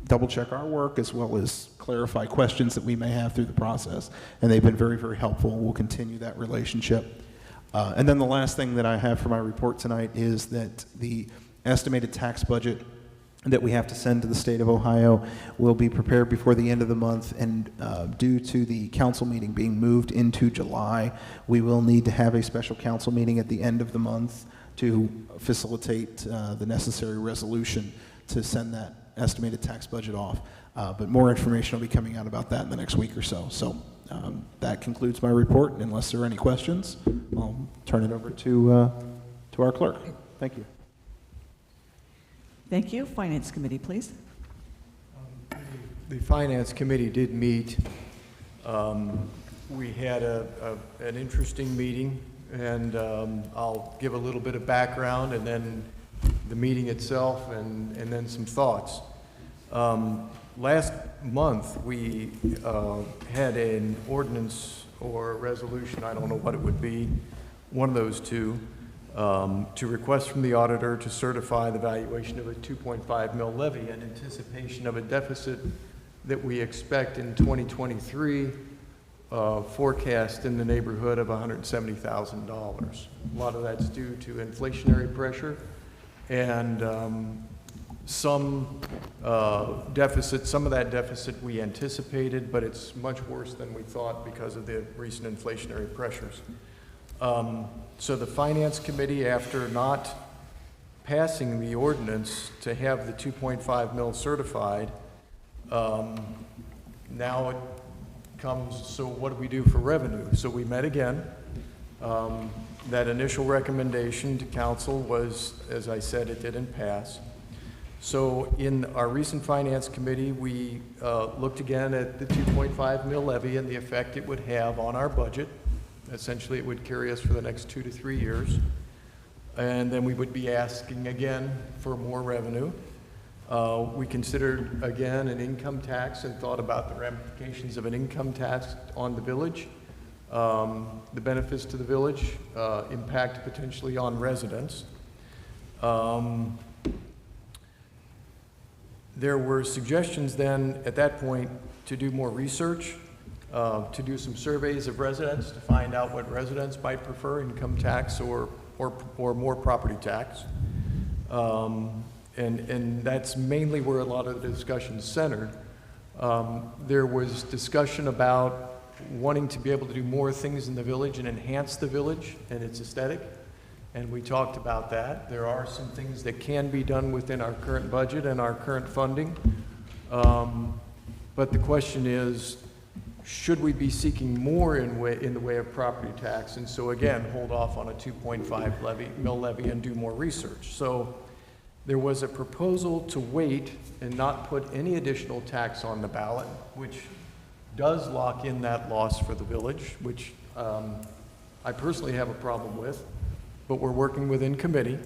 double check our work as well as clarify questions that we may have through the process. And they've been very, very helpful. We'll continue that relationship. And then the last thing that I have for my report tonight is that the estimated tax budget that we have to send to the state of Ohio will be prepared before the end of the month, and due to the council meeting being moved into July, we will need to have a special council meeting at the end of the month to facilitate the necessary resolution to send that estimated tax budget off. But more information will be coming out about that in the next week or so. So that concludes my report. Unless there are any questions, I'll turn it over to our clerk. Thank you. Thank you. Finance Committee, please. The Finance Committee did meet. We had an interesting meeting, and I'll give a little bit of background and then the meeting itself and then some thoughts. Last month, we had an ordinance or a resolution, I don't know what it would be, one of those two, to request from the auditor to certify the valuation of a 2.5 mil levy in anticipation of a deficit that we expect in 2023, forecast in the neighborhood of $170,000. A lot of that's due to inflationary pressure and some deficit, some of that deficit we anticipated, but it's much worse than we thought because of the recent inflationary pressures. So the Finance Committee, after not passing the ordinance to have the 2.5 mil certified, now it comes, so what do we do for revenue? So we met again. That initial recommendation to council was, as I said, it didn't pass. So in our recent Finance Committee, we looked again at the 2.5 mil levy and the effect it would have on our budget. Essentially, it would carry us for the next 2 to 3 years. And then we would be asking again for more revenue. We considered again an income tax and thought about the ramifications of an income tax on the village. The benefits to the village, impact potentially on residents. There were suggestions then at that point to do more research, to do some surveys of residents to find out what residents might prefer, income tax or more property tax. And that's mainly where a lot of the discussion centered. There was discussion about wanting to be able to do more things in the village and enhance the village and its aesthetic, and we talked about that. There are some things that can be done within our current budget and our current funding, but the question is, should we be seeking more in the way of property tax? And so again, hold off on a 2.5 mil levy and do more research. So there was a proposal to wait and not put any additional tax on the ballot, which does lock in that loss for the village, which I personally have a problem with, but we're working within committee.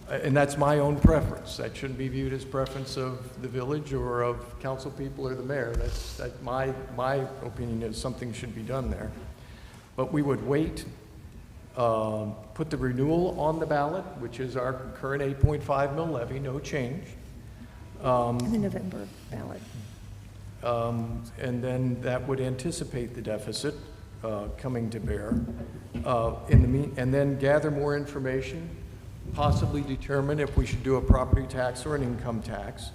And that's my own preference. That shouldn't be viewed as preference of the village or of council people or the mayor. My opinion is something should be done there. But we would wait, put the renewal on the ballot, which is our current 8.5 mil levy, no change. The November ballot. And then that would anticipate the deficit coming to bear. And then gather more information, possibly determine if we should do a property tax or an income tax,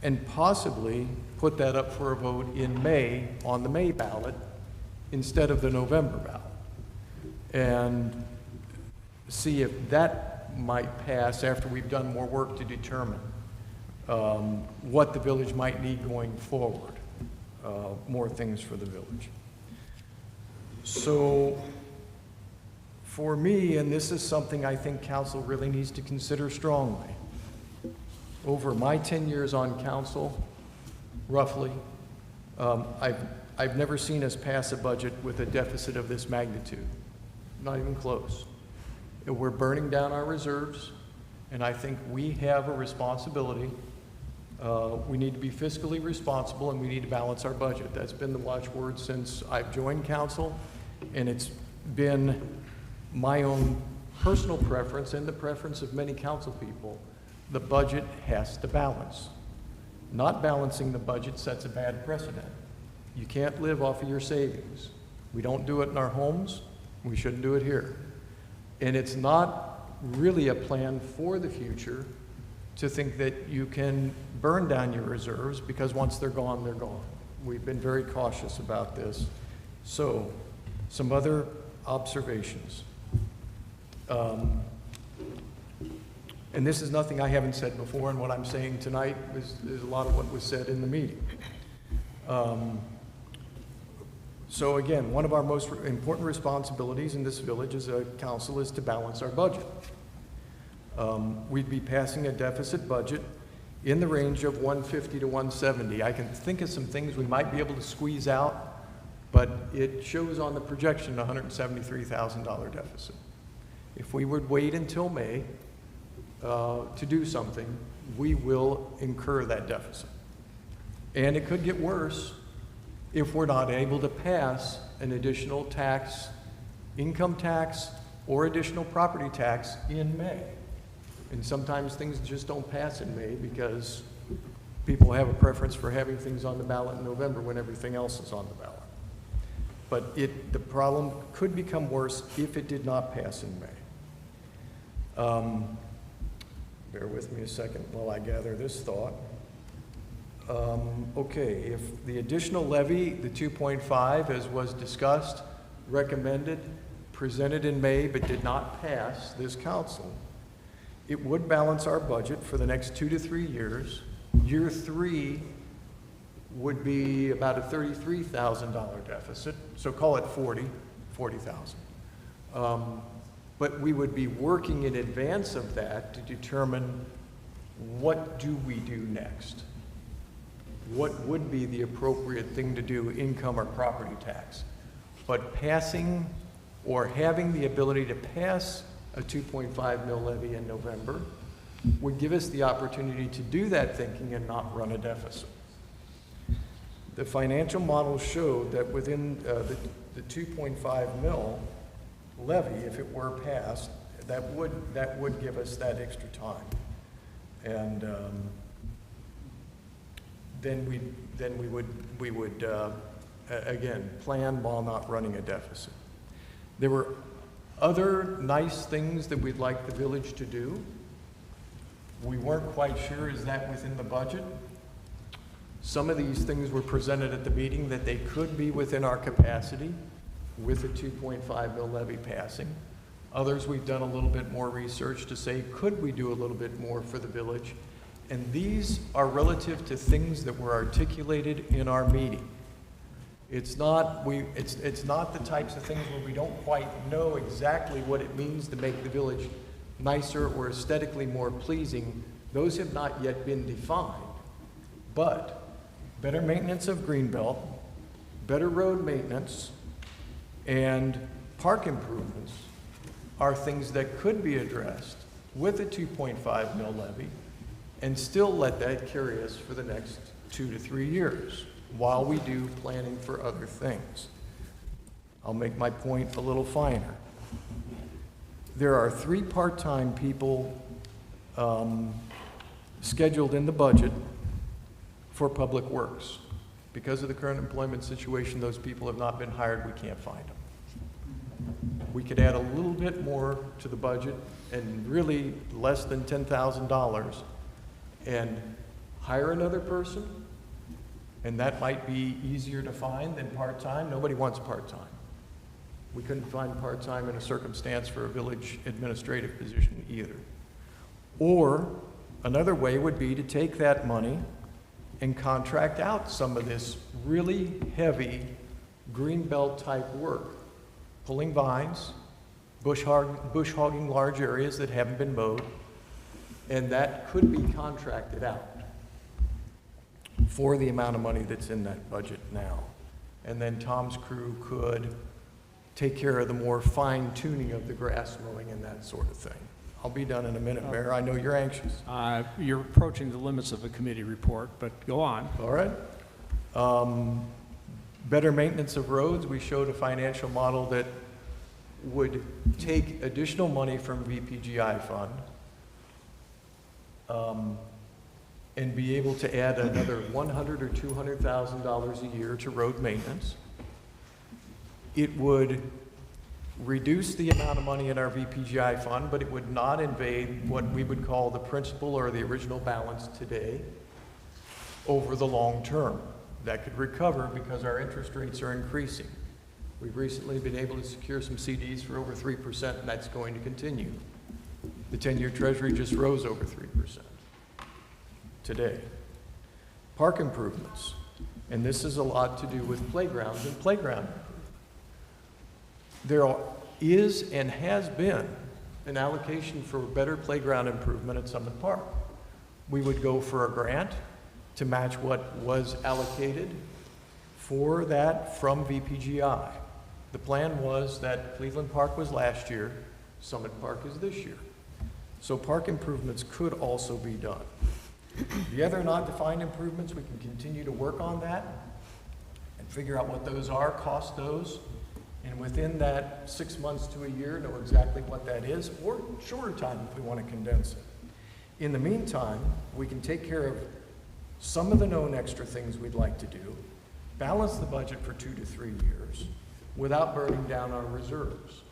and possibly put that up for a vote in May on the May ballot instead of the November ballot. And see if that might pass after we've done more work to determine what the village might need going forward, more things for the village. So for me, and this is something I think council really needs to consider strongly, over my 10 years on council, roughly, I've never seen us pass a budget with a deficit of this magnitude, not even close. We're burning down our reserves, and I think we have a responsibility. We need to be fiscally responsible, and we need to balance our budget. That's been the watchword since I've joined council, and it's been my own personal preference and the preference of many council people. The budget has to balance. Not balancing the budget sets a bad precedent. You can't live off of your savings. We don't do it in our homes. We shouldn't do it here. And it's not really a plan for the future to think that you can burn down your reserves, because once they're gone, they're gone. We've been very cautious about this. So, some other observations. And this is nothing I haven't said before, and what I'm saying tonight is a lot of what was said in the meeting. So again, one of our most important responsibilities in this village as a council is to balance our budget. We'd be passing a deficit budget in the range of 150 to 170. I can think of some things we might be able to squeeze out, but it shows on the projection a $173,000 deficit. If we would wait until May to do something, we will incur that deficit. And it could get worse if we're not able to pass an additional tax, income tax, or additional property tax in May. And sometimes things just don't pass in May because people have a preference for having things on the ballot in November when everything else is on the ballot. But the problem could become worse if it did not pass in May. Bear with me a second while I gather this thought. Okay, if the additional levy, the 2.5, as was discussed, recommended, presented in May, but did not pass this council, it would balance our budget for the next 2 to 3 years. Year 3 would be about a $33,000 deficit, so call it 40,000. But we would be working in advance of that to determine what do we do next. What would be the appropriate thing to do, income or property tax? But passing or having the ability to pass a 2.5 mil levy in November would give us the opportunity to do that thinking and not run a deficit. The financial model showed that within the 2.5 mil levy, if it were passed, that would give us that extra time. And then we would again plan while not running a deficit. There were other nice things that we'd like the village to do. We weren't quite sure, is that within the budget? Some of these things were presented at the meeting that they could be within our capacity with a 2.5 mil levy passing. Others we've done a little bit more research to say, could we do a little bit more for the village? And these are relative to things that were articulated in our meeting. It's not the types of things where we don't quite know exactly what it means to make the village nicer or aesthetically more pleasing. Those have not yet been defined. But better maintenance of greenbelt, better road maintenance, and park improvements are things that could be addressed with a 2.5 mil levy and still let that carry us for the next 2 to 3 years while we do planning for other things. I'll make my point a little finer. There are 3 part-time people scheduled in the budget for public works. Because of the current employment situation, those people have not been hired, we can't find them. We could add a little bit more to the budget, and really less than $10,000, and hire another person, and that might be easier to find than part-time. Nobody wants part-time. We couldn't find part-time in a circumstance for a village administrative position either. Or another way would be to take that money and contract out some of this really heavy greenbelt type work, pulling vines, bush hogging large areas that haven't been mowed, and that could be contracted out for the amount of money that's in that budget now. And then Tom's crew could take care of the more fine tuning of the grass mowing and that sort of thing. I'll be done in a minute, Mayor. I know you're anxious. You're approaching the limits of a committee report, but go on. All right. Better maintenance of roads. We showed a financial model that would take additional money from VPGI fund and be able to add another $100,000 or $200,000 a year to road maintenance. It would reduce the amount of money in our VPGI fund, but it would not invade what we would call the principal or the original balance today over the long term. That could recover because our interest rates are increasing. We've recently been able to secure some CDs for over 3%, and that's going to continue. The 10-year Treasury just rose over 3% today. Park improvements, and this is a lot to do with playgrounds and playground. There is and has been an allocation for better playground improvement at Summit Park. We would go for a grant to match what was allocated for that from VPGI. The plan was that Cleveland Park was last year, Summit Park is this year. So park improvements could also be done. The other not defined improvements, we can continue to work on that and figure out what those are, cost those, and within that 6 months to a year, know exactly what that is, or shorter time if we want to condense it. In the meantime, we can take care of some of the known extra things we'd like to do, balance the budget for 2 to 3 years without burning down our reserves.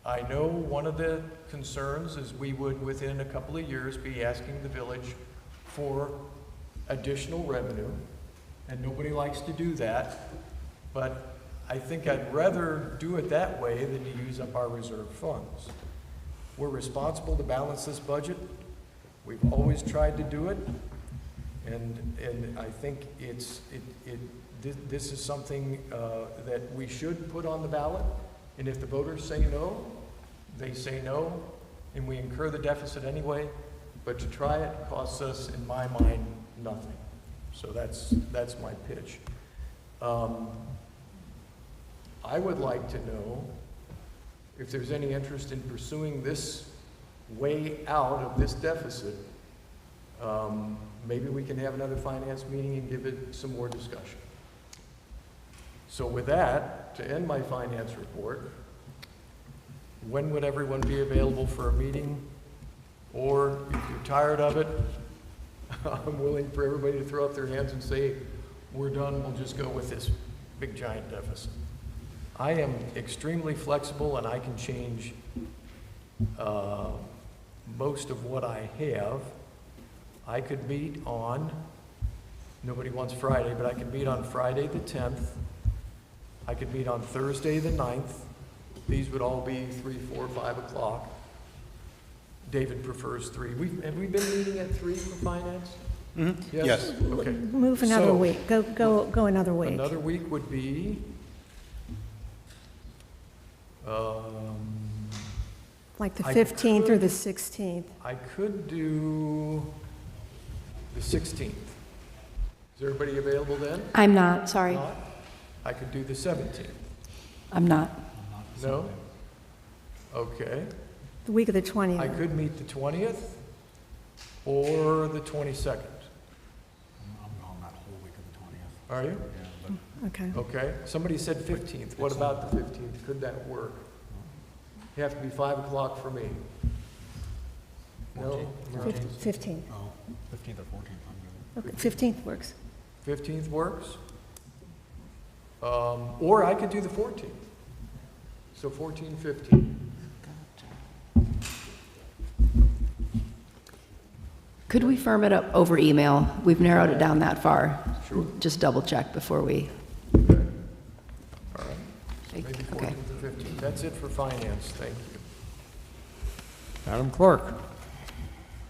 I know one of the concerns is we would, within a couple of years, be asking the village for additional revenue, and nobody likes to do that, but I think I'd rather do it that way than to use up our reserve funds. We're responsible to balance this budget. We've always tried to do it, and I think this is something that we should put on the ballot, and if the voters say no, they say no, and we incur the deficit anyway, but to try it costs us, in my mind, nothing. So that's my pitch. I would like to know if there's any interest in pursuing this way out of this deficit. Maybe we can have another finance meeting and give it some more discussion. So with that, to end my finance report, when would everyone be available for a meeting? Or if you're tired of it, I'm willing for everybody to throw up their hands and say, we're done, we'll just go with this big giant deficit. I am extremely flexible and I can change most of what I have. I could meet on, nobody wants Friday, but I could meet on Friday the 10th. I could meet on Thursday the 9th. These would all be 3, 4, 5 o'clock. David prefers 3. Have we been meeting at 3 for finance? Mm-hmm. Yes? Okay. Move another So, week. Go another week. Another week would be, Like the I 15th or could- the 16th. I could do the 16th. Is everybody available then? I'm not, sorry. Not? I could do the 17th. I'm not. No? Okay. The week of the 20th. I could meet the 20th or the 22nd. I'm gone that whole week of the 20th. Are you? Yeah, but Okay. Okay. Somebody said 15th. What about the 15th? Could that work? You have to be 5 o'clock for me. No? 15th. oh, 15th or 14th, I'm good. Okay, 15th works. 15th works. Or I could do the 14th. So 14, 15. Could we firm it up over email? We've narrowed it down that far. Sure. Just double check before we, Okay. All right. So maybe okay. 14th or 15th. That's it for finance. Thank you. Madam Clerk.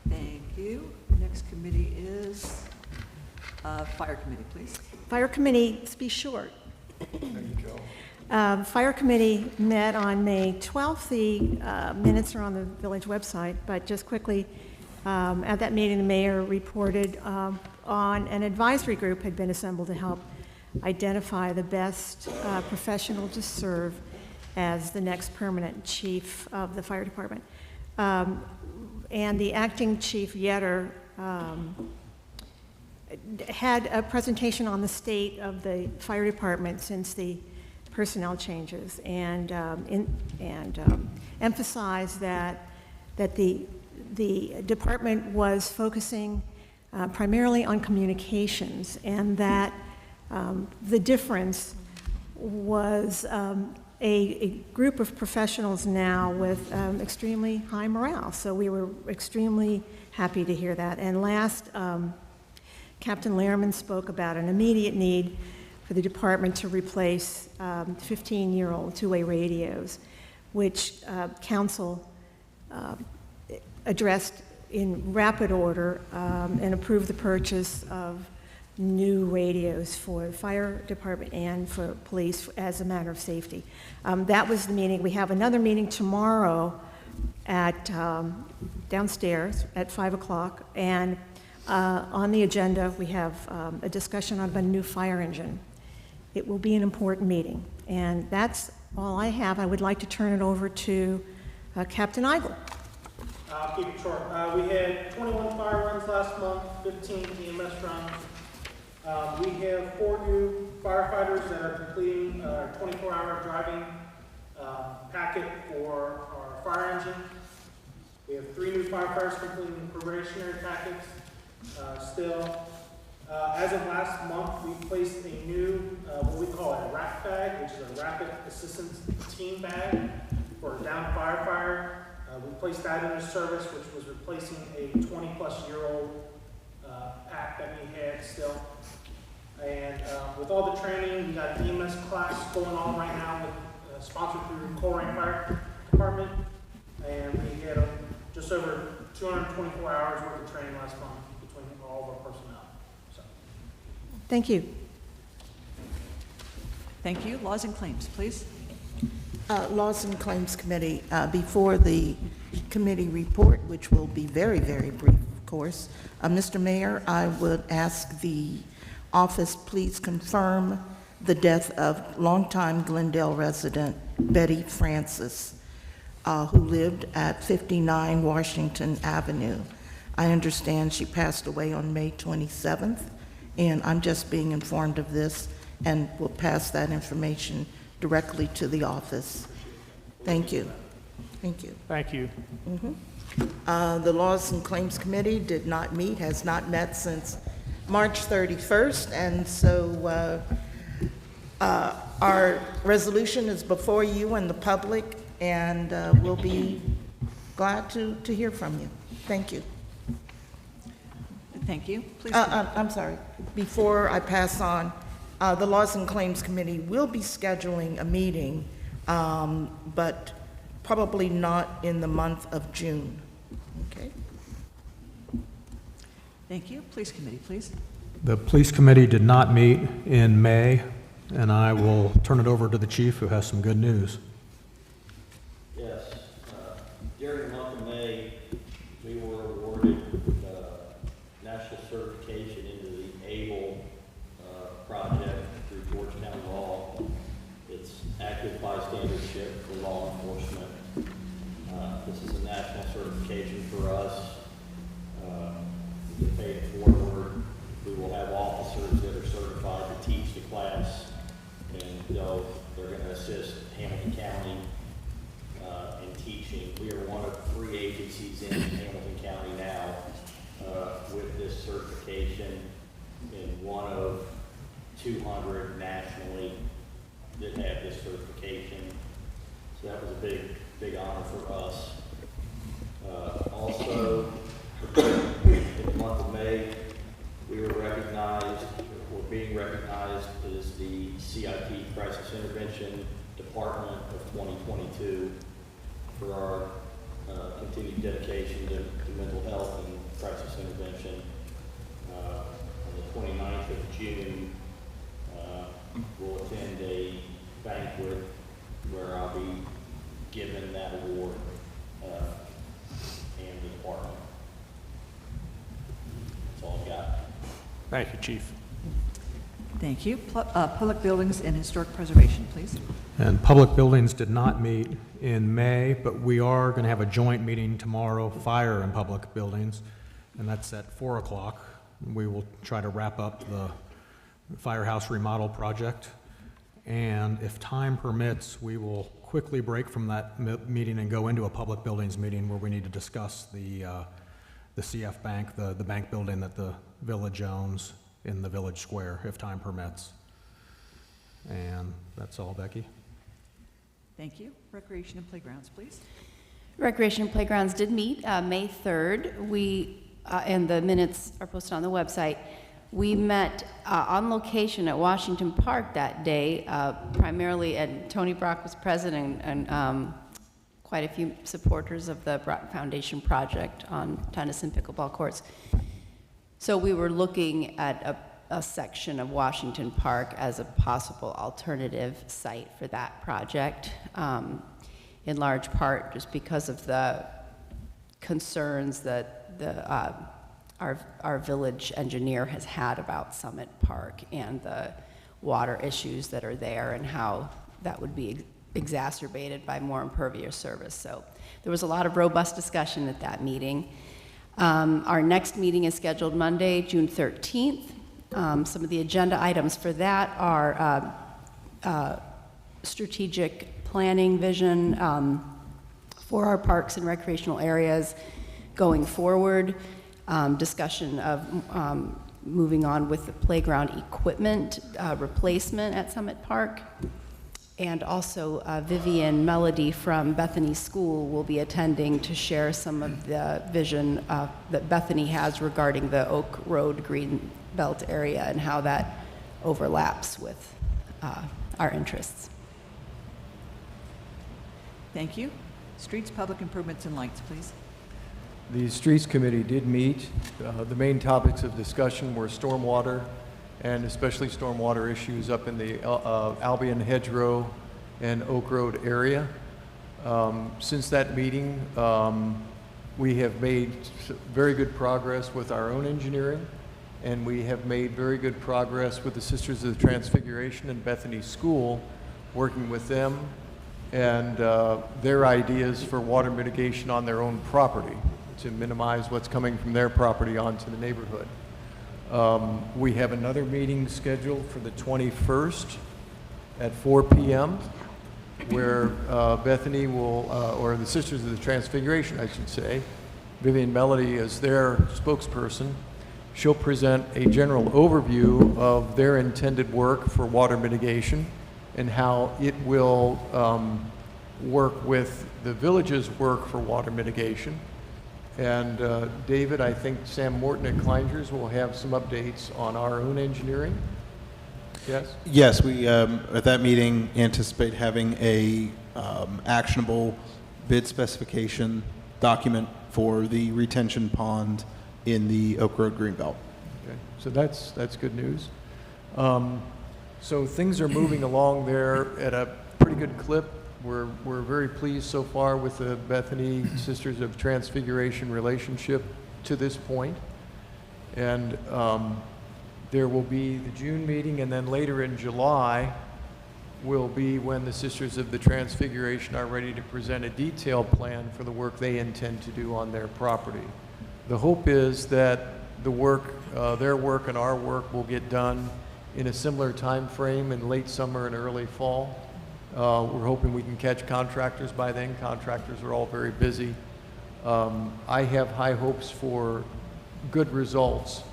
Thank you. Next committee is Fire Committee, please. Fire Committee, let's be short. There you go. Fire Committee met on May 12th. The minutes are on the village website, but just quickly, at that meeting, the mayor reported on an advisory group had been assembled to help identify the best professional to serve as the next permanent chief of the fire department. And the acting chief, Yetter, had a presentation on the state of the fire department since the personnel changes, and emphasized that the department was focusing primarily on communications, and that the difference was a group of professionals now with extremely high morale. So we were extremely happy to hear that. And last, Captain Lehrman spoke about an immediate need for the department to replace 15-year-old two-way radios, which council addressed in rapid order and approved the purchase of new radios for the fire department and for police as a matter of safety. That was the meeting. We have another meeting tomorrow at downstairs at 5 o'clock, and on the agenda we have a discussion on a new fire engine. It will be an important meeting, and that's all I have. I would like to turn it over to Captain Eigel. I'll keep it short. We had 21 fire runs last month, 15 EMS runs. We have 4 new firefighters that are completing our 24-hour driving packet for our fire engine. We have 3 new firefighters completing probationary packets still. As of last month, we placed a new, what we call a RAP bag, which is a Rapid Assistance Team bag for a downed firefighter. We placed that into service, which was replacing a 20-plus-year-old pack that we had still. And with all the training, we got an EMS class going on right now, with sponsored through Coleraine Fire Department. And we had just over 224 hours worth of training last month between all of our personnel. So. Thank you. Thank you. Laws and Claims, please. Laws and Claims Committee, before the committee report, which will be very, very brief, of course, Mr. Mayor, I would ask the office please confirm the death of longtime Glendale resident Betty Francis, who lived at 59 Washington Avenue. I understand she passed away on May 27th, and I'm just being informed of this, and will pass that information directly to the office. Thank you. Thank you. Thank you. The Laws and Claims Committee did not meet, has not met since March 31st, and so our resolution is before you and the public, and we'll be glad to hear from you. Thank you. Thank you. Please. I'm sorry. Before I pass on, the Laws and Claims Committee will be scheduling a meeting, but probably not in the month of June. Okay. Thank you. Police Committee, please. The Police Committee did not meet in May, and I will turn it over to the chief, who has some good news. Yes. During the month of May, we were awarded national certification into the ABLE project through Georgetown Law. It's active bystandership for law enforcement. This is a national certification for us. We get paid forward. We will have officers that are certified to teach the class, and they're going to assist Hamilton County in teaching. We are one of 3 agencies in Hamilton County now with this certification, and one of 200 nationally that have this certification. So that was a big honor for us. Also, in the month of May, we were recognized, or being recognized as the CIP Crisis Intervention Department of 2022 for our continued dedication to mental health and crisis intervention. On the 29th of June, we'll attend a banquet where I'll be given that award and the department. That's all I've got. Thank you, Chief. Thank you. Public Buildings and Historic Preservation, please. And Public Buildings did not meet in May, but we are going to have a joint meeting tomorrow, Fire and Public Buildings, and that's at 4 o'clock. We will try to wrap up the firehouse remodel project, and if time permits, we will quickly break from that meeting and go into a Public Buildings meeting where we need to discuss the CF Bank, the bank building that the village owns in the village square, if time permits. And that's all, Becky. Thank you. Recreation and Playgrounds, please. Recreation and Playgrounds did meet May 3rd. We, and the minutes are posted on the website. We met on location at Washington Park that day, primarily, and Tony Brock was present, and quite a few supporters of the Brock Foundation project on tennis and pickleball courts. So we were looking at a section of Washington Park as a possible alternative site for that project, in large part just because of the concerns that our village engineer has had about Summit Park and the water issues that are there and how that would be exacerbated by more impervious service. So there was a lot of robust discussion at that meeting. Our next meeting is scheduled Monday, June 13th. Some of the agenda items for that are strategic planning vision for our parks and recreational areas going forward, discussion of moving on with the playground equipment replacement at Summit Park, and also Vivian Melody from Bethany School will be attending to share some of the vision that Bethany has regarding the Oak Road Green Belt area and how that overlaps with our interests. Thank you. Streets, Public Improvements, and Lights, please. The Streets Committee did meet. The main topics of discussion were stormwater, and especially stormwater issues up in the Albion Hedgerow and Oak Road area. Since that meeting, we have made very good progress with our own engineering, and we have made very good progress with the Sisters of the Transfiguration and Bethany School, working with them and their ideas for water mitigation on their own property to minimize what's coming from their property onto the neighborhood. We have another meeting scheduled for the 21st at 4 p.m. where Bethany will, or the Sisters of the Transfiguration, I should say, Vivian Melody is their spokesperson. She'll present a general overview of their intended work for water mitigation and how it will work with the village's work for water mitigation. And David, I think Sam Morton at Kleinger's will have some updates on our own engineering. Yes? Yes, we at that meeting anticipate having a actionable bid specification document for the retention pond in the Oak Road Greenbelt. Okay, so that's good news. So things are moving along there at a pretty good clip. We're very pleased so far with the Bethany Sisters of Transfiguration relationship to this point. And there will be the June meeting, and then later in July will be when the Sisters of the Transfiguration are ready to present a detailed plan for the work they intend to do on their property. The hope is that the work, their work and our work will get done in a similar time frame in late summer and early fall. We're hoping we can catch contractors by then. Contractors are all very busy. I have high hopes for good results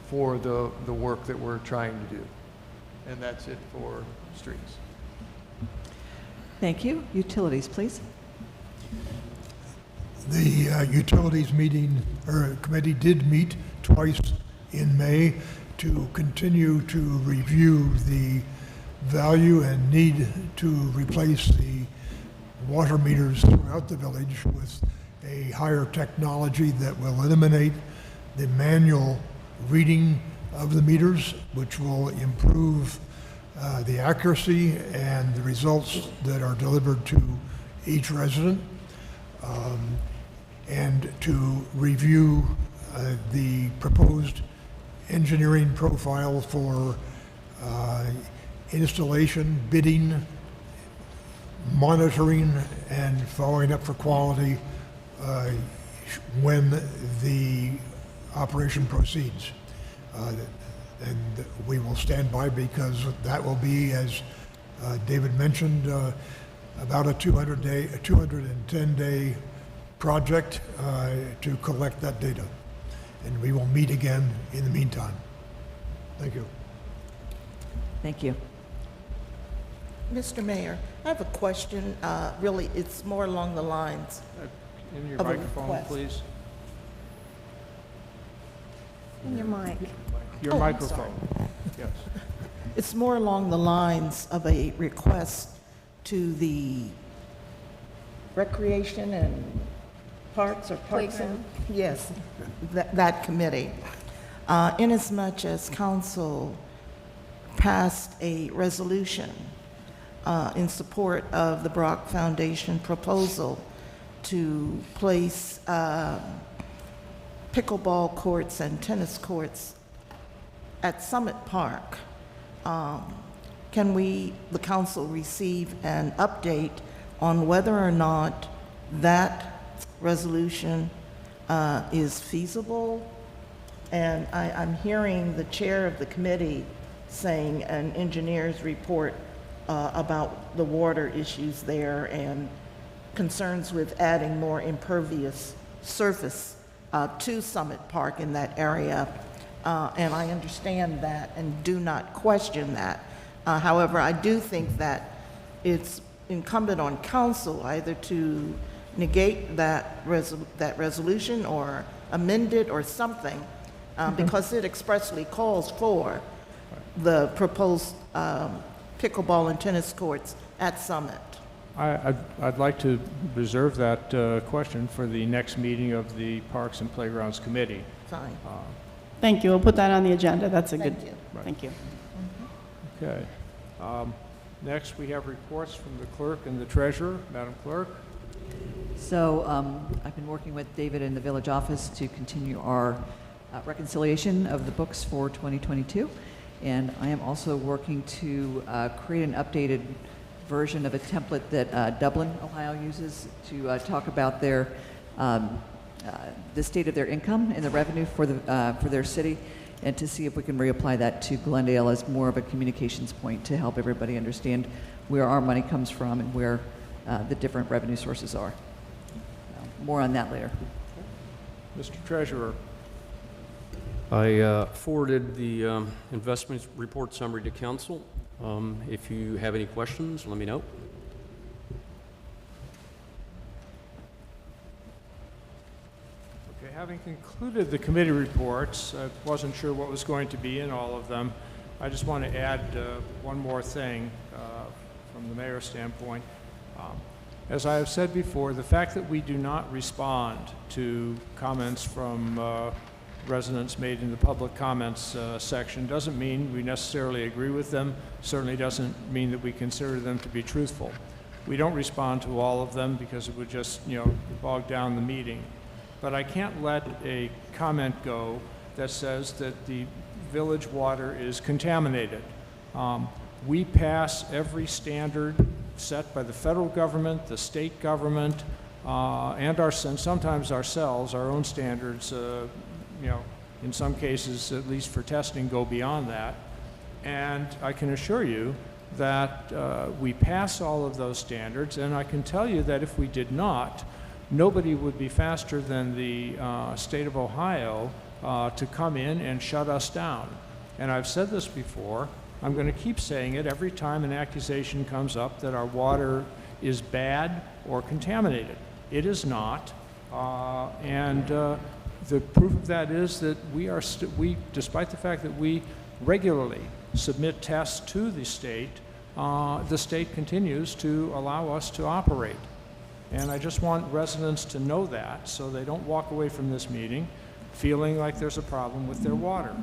for the work that we're trying to do. and that's it for streets. Thank you. Utilities, please. The Utilities meeting, or committee did meet twice in May to continue to review the value and need to replace the water meters throughout the village with a higher technology that will eliminate the manual reading of the meters, which will improve the accuracy and the results that are delivered to each resident, and to review the proposed engineering profile for installation, bidding, monitoring, and following up for quality when the operation proceeds. And we will stand by because that will be, as David mentioned, about a 210-day project to collect that data. And we will meet again in the meantime. Thank you. Thank you. Mr. Mayor, I have a question. Really, it's more along the lines In your of a microphone, request. please. In your mic. Your Oh, I'm microphone. Yes. It's more along the lines of a request to the Recreation and Parks or Parks and... Yes, that committee. Inasmuch as council passed a resolution in support of the Brock Foundation proposal to place pickleball courts and tennis courts at Summit Park. Can we, the council, receive an update on whether or not that resolution is feasible? And I'm hearing the chair of the committee saying an engineer's report about the water issues there and concerns with adding more impervious surface to Summit Park in that area. And I understand that and do not question that. However, I do think that it's incumbent on council either to negate that resolution or amend it or something, because it expressly calls for the proposed pickleball and tennis courts at Summit. I'd like to reserve that question for the next meeting of the Parks and Playgrounds Committee. Fine. Thank you. We'll put that on the agenda. That's a good, Thank you. thank you. Okay. Next, we have reports from the clerk and the treasurer. Madam Clerk? So I've been working with David in the village office to continue our reconciliation of the books for 2022. And I am also working to create an updated version of a template that Dublin, Ohio uses to talk about their the state of their income and the revenue for their city, and to see if we can reapply that to Glendale as more of a communications point to help everybody understand where our money comes from and where the different revenue sources are. More on that later. Mr. Treasurer? I forwarded the investment report summary to council. If you have any questions, let me know. Okay, having concluded the committee reports, I wasn't sure what was going to be in all of them. I just want to add one more thing from the mayor's standpoint. As I have said before, the fact that we do not respond to comments from residents made in the public comments section doesn't mean we necessarily agree with them, certainly doesn't mean that we consider them to be truthful. We don't respond to all of them because it would just, bog down the meeting. But I can't let a comment go that says that the village water is contaminated. We pass every standard set by the federal government, the state government, and sometimes ourselves, our own standards, in some cases, at least for testing, go beyond that. And I can assure you that we pass all of those standards, and I can tell you that if we did not, nobody would be faster than the state of Ohio to come in and shut us down. And I've said this before, I'm going to keep saying it every time an accusation comes up that our water is bad or contaminated. It is not. The proof of that is that despite the fact that we regularly submit tests to the state continues to allow us to operate. And I just want residents to know that so they don't walk away from this meeting feeling like there's a problem with their water.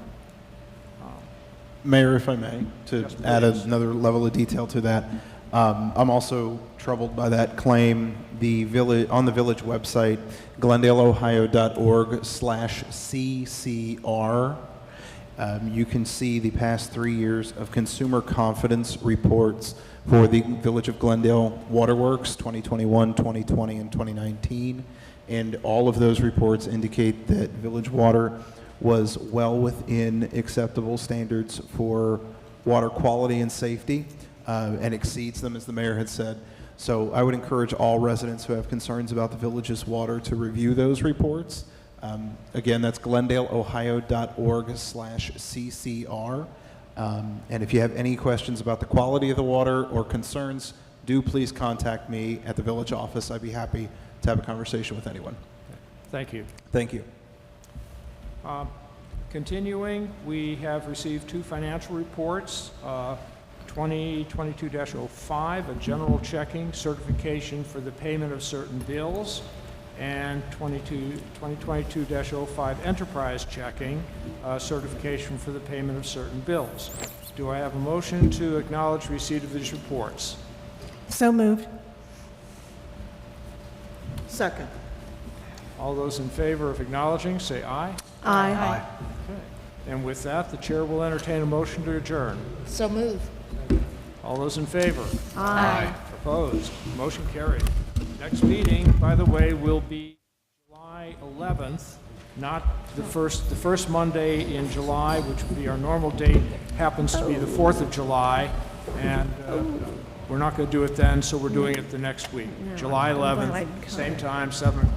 Mayor, if I may, to Yes, add please. another level of detail to that, I'm also troubled by that claim. On the village website, glendaleohio.org/CCR, you can see the past 3 years of consumer confidence reports for the Village of Glendale Waterworks, 2021, 2020, and 2019. And all of those reports indicate that village water was well within acceptable standards for water quality and safety, and exceeds them, as the mayor had said. So I would encourage all residents who have concerns about the village's water to review those reports. Again, that's glendaleohio.org/CCR. And if you have any questions about the quality of the water or concerns, do please contact me at the village office. I'd be happy to have a conversation with anyone. Thank you. Thank you. Continuing, we have received 2 financial reports. 2022-05, a general checking certification for the payment of certain bills, and 2022-05 enterprise checking certification for the payment of certain bills. Do I have a motion to acknowledge receipt of these reports? So moved. Second. All those in favor of acknowledging, say aye. Aye. Okay. And with that, the chair will entertain a motion to adjourn. So move. All those in favor? Aye. Opposed? Motion carried. Next meeting, by the way, will be July 11th, not the first Monday in July, which would be our normal date, happens to be the 4th of July, and we're not going to do it then, so we're doing it the next week. July 11th, same time, 7 o'clock.